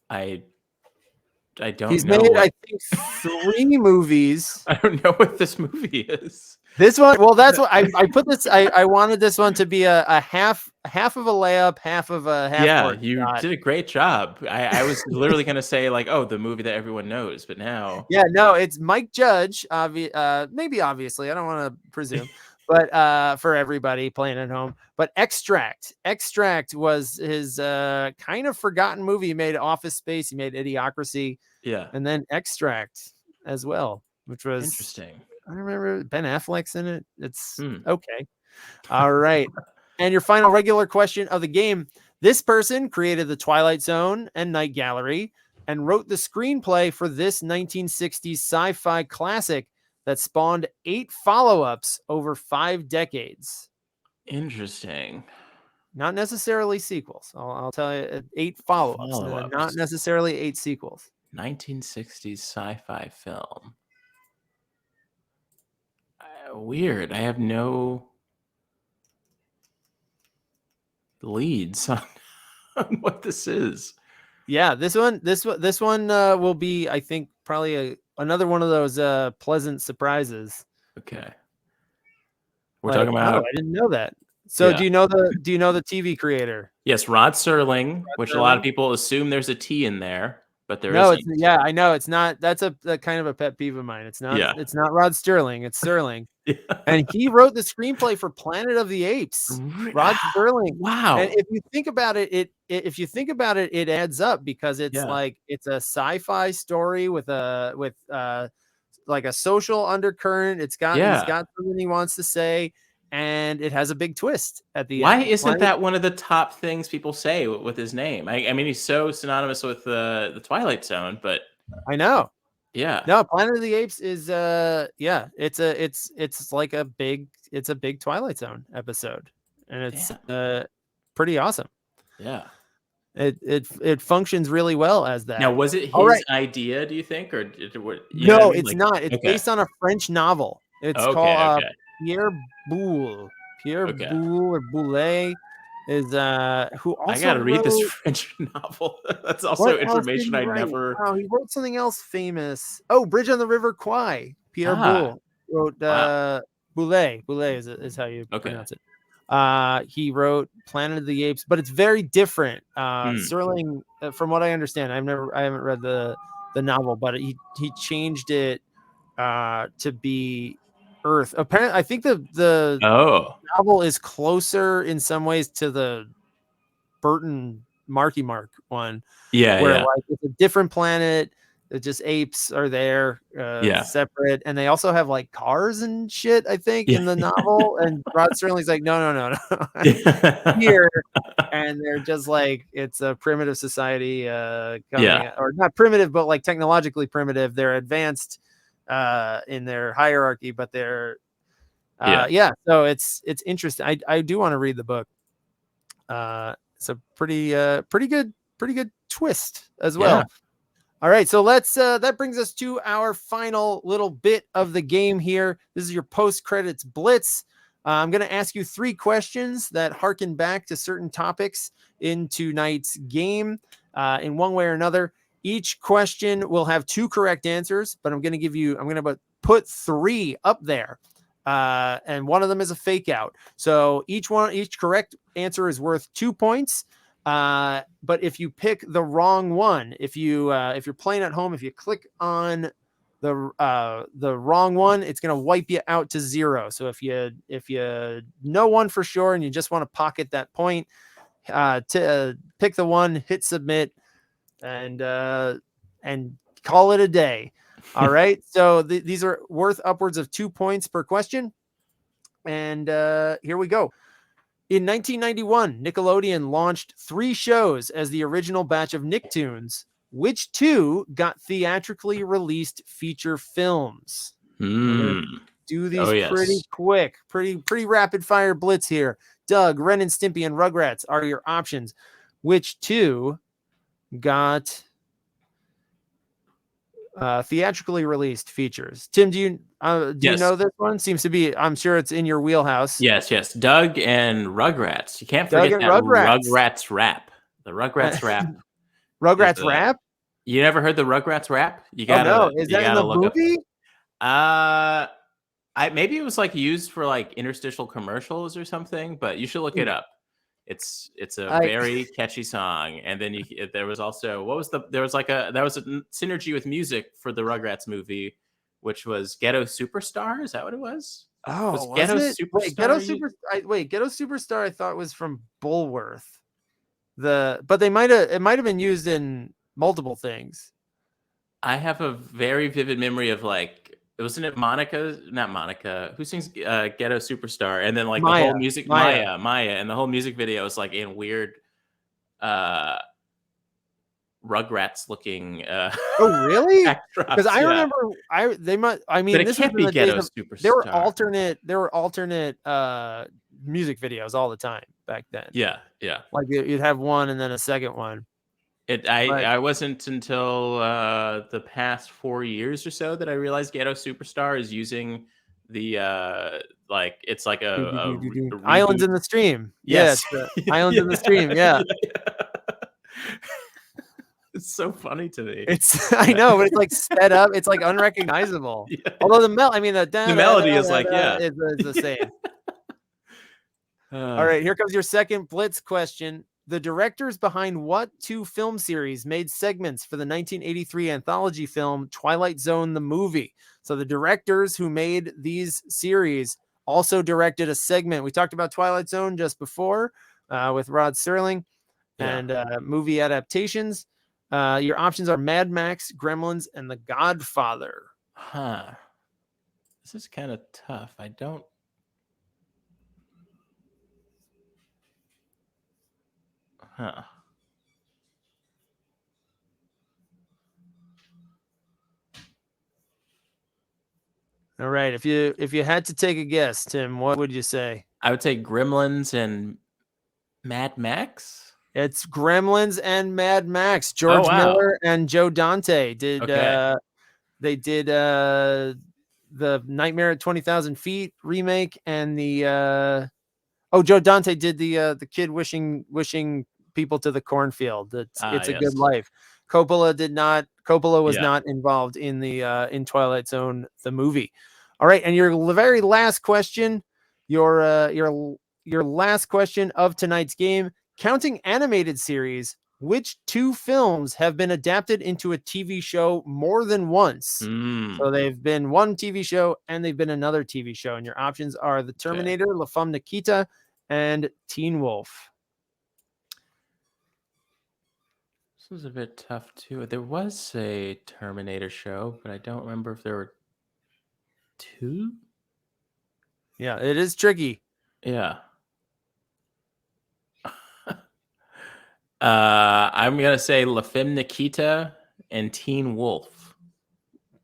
I I don't He's know made, what I think, 3 movies. I don't know what this movie is. This one, well, that's what I put this. I wanted this one to be a half of a layup, half of a half Yeah, court you shot. did a great job. I was literally gonna say like, "Oh, the movie that everyone knows," but now Yeah, no, it's Mike Judge. Maybe obviously, I don't want to presume, but for everybody playing at home. But Extract was his kind of forgotten movie. He made Office Space, he made Idiocracy, yeah. and then Extract as well, which was Interesting. I remember Ben Affleck's in it. It's Hmm. okay. All right. And your final regular question of the game. This person created The Twilight Zone and Night Gallery and wrote the screenplay for this 1960s sci-fi classic that spawned 8 follow-ups over 5 decades. Interesting. Not necessarily sequels. I'll tell you 8 follow-ups, not Follow-ups. necessarily 8 sequels. 1960s sci-fi film. Weird. I have no leads on what this is. Yeah, this one will be, I think, probably another one of those pleasant surprises. Okay. We're talking Like, oh, about I didn't know that. So yeah. do you know the TV creator? Yes, Rod Serling, Rod which a lot of Serling? people assume there's a T in there, but there No, isn't. yeah, I know it's not. That's a kind of a pet peeve of mine. Yeah. It's not Rod Sterling, it's Serling. Yeah. And he wrote the screenplay for Planet of the Apes. Rod Serling. And Wow. if you think about it, it adds up because it's Yeah. like it's a sci-fi story with like a social undercurrent. He's Yeah. got something he wants to say, and it has a big twist at the Why end. isn't that one of the top things people say with his name? I mean, he's so synonymous with the Twilight Zone, but I know. yeah. No, Planet of the Apes is yeah, it's like it's a big Twilight Zone episode. And it's Damn. pretty awesome. Yeah. It functions really well as Now, that. was it All his right. idea, do you think? Or did what you know what I No, mean? it's Like not. It's okay. based on a French novel. It's called Okay, okay. Pierre Boulle. Pierre Okay. Boulle or Boulet is who I also gotta read this wrote French novel. That's also what else did information he I write? never Oh, he wrote something else famous. Oh, Bridge on the River Kwai. Pierre Ah, Boulle wrote wow. Boulet. Boulet is how you Okay. pronounce it. He wrote Planet of the Apes, but it's very different. Hmm. Serling, from what I understand, I haven't read the novel, but he changed it to be Earth. Apparently, I think the Oh. novel is closer in some ways to the Burton Marky Mark one. Yeah, where yeah. like it's a different planet. It's just apes are there, separate, and they also have like cars and shit, I think, Yeah. in the novel. And Rod Serling's like, no. Yeah. Here, and they're just like, it's a primitive society coming, Yeah. or not primitive, but like technologically primitive. They're advanced in their hierarchy, but they're Yeah. So it's interesting. I do want to read the book. It's a pretty good twist as Yeah. well. All right, so let's that brings us to our final little bit of the game here. This is your post credits blitz. I'm going to ask you 3 questions that harken back to certain topics in tonight's game in one way or another. Each question will have 2 correct answers, but I'm going to put 3 up there. And one of them is a fake out. So each correct answer is worth 2 points. But if you pick the wrong one, if you're playing at home, if you click on the wrong one, it's going to wipe you out to 0. So if you know one for sure and you just want to pocket that point, pick the one, hit submit, and call it a day. All right. So these are worth upwards of 2 points per question. And here we go. In 1991, Nickelodeon launched 3 shows as the original batch of Nicktoons. Which 2 got theatrically released feature films? We're going to do these pretty quick, pretty rapid fire blitz here. Doug, Ren and Stimpy, and Rugrats are your options. Which 2 got theatrically released features? Tim, do you know this one? Seems to be, I'm sure it's in your wheelhouse. Yes. Doug and Rugrats. You can't forget that Rugrats rap. The Rugrats rap. Rugrats rap? You never heard the Rugrats rap? You gotta. Is that in the movie? Maybe it was like used for like interstitial commercials or something, but you should look it up. It's a very catchy song. And then there was also there was a synergy with music for the Rugrats movie, which was Ghetto Superstar. Is that what it was? Oh, was Ghetto Superstar? Ghetto Superstar I thought was from Bulworth. But it might have been used in multiple things. I have a very vivid memory of like, wasn't it Monica? Not Monica. Who sings Ghetto Superstar? And then like Maya, the whole music, Maya, and the whole music video is like in weird Rugrats looking. Oh really? Because I remember this can't be Ghetto Superstar. There were alternate music videos all the time back then. Yeah. Like you'd have one and then a second one. I wasn't until the past 4 years or so that I realized Ghetto Superstar is using the it's like a Islands in the Stream. Yes, Islands in the Stream. Yeah. It's so funny to me. I know, but it's like sped up. It's like unrecognizable. Yeah. Although the melody is like is the same. All right, here comes your second blitz question. The directors behind what 2 film series made segments for the 1983 anthology film Twilight Zone the movie? So the directors who made these series also directed a segment. We talked about Twilight Zone just before with Rod Serling and movie adaptations. Your options are Mad Max, Gremlins, and The Godfather. This is kind of tough. I don't. All right. If you had to take a guess, Tim, what would you say? I would say Gremlins and Mad Max. It's Gremlins and Mad Max. George Miller and Joe Dante did. They did the Nightmare at 20,000 Feet remake and the. Joe Dante did the kid wishing people to the cornfield. It's a Good Life. Coppola did not. Coppola was not involved in the in Twilight Zone the movie. All right, and your very last question, your last question of tonight's game. Counting animated series, which 2 films have been adapted into a TV show more than once? So they've been one TV show and they've been another TV show. And your options are The Terminator, La Femme Nikita, and Teen Wolf. This was a bit tough too. There was a Terminator show, but I don't remember if there were two. Yeah, it is tricky. Yeah. I'm gonna say La Femme Nikita and Teen Wolf.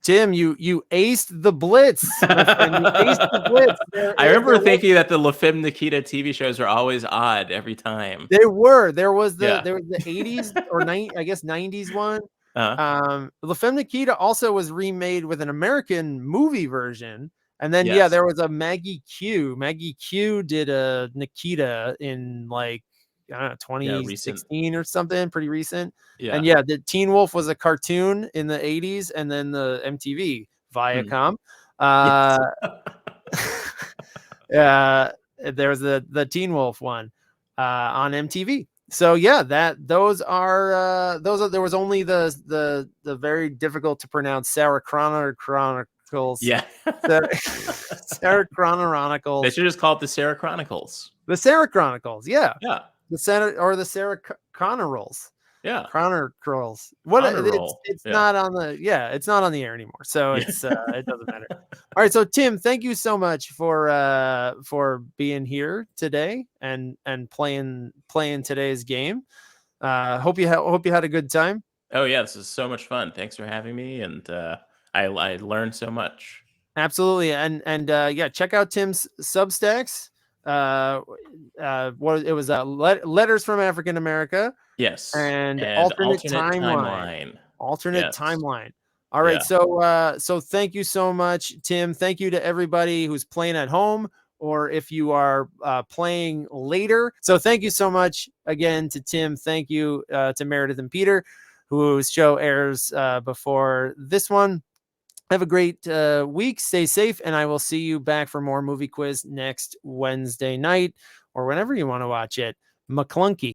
Tim, you aced the blitz, my friend. You aced the blitz. I remember thinking that the La Femme Nikita TV shows are always odd every time. They were. There was the Yeah. 80s or I guess 90s one. Uh-huh. La Femme Nikita also was remade with an American movie version. And then Yes. there was a Maggie Q. Maggie Q did a Nikita in like I don't know, 2016 or something, pretty recent. Yeah. And the Teen Wolf was a cartoon in the 80s, and then the MTV Viacom. Yes. There was the Teen Wolf one on MTV. So there was only the very difficult to pronounce Sarah Connor Chronicles. Yeah. Sarah Chronicles. They should just call it the Sarah Chronicles. The Sarah Chronicles, yeah. Yeah. The Sarah Connor rolls. Yeah. Connor Curls. What it's not on the it's not on the air anymore. So it's it doesn't matter. All right. So Tim, thank you so much for being here today and playing today's game. Hope you had a good time. Oh yeah, this is so much fun. Thanks for having me, and I learned so much. Absolutely. And check out Tim's Substacks. What it was Letters from African America. Yes. And alternate timeline. Alternate timeline. All right. Yeah. So thank you so much, Tim. Thank you to everybody who's playing at home or if you are playing later. So thank you so much again to Tim. Thank you to Meredith and Peter, whose show airs before this one. Have a great week. Stay safe, and I will see you back for more Movie Quiz next Wednesday night or whenever you want to watch it. McClunky.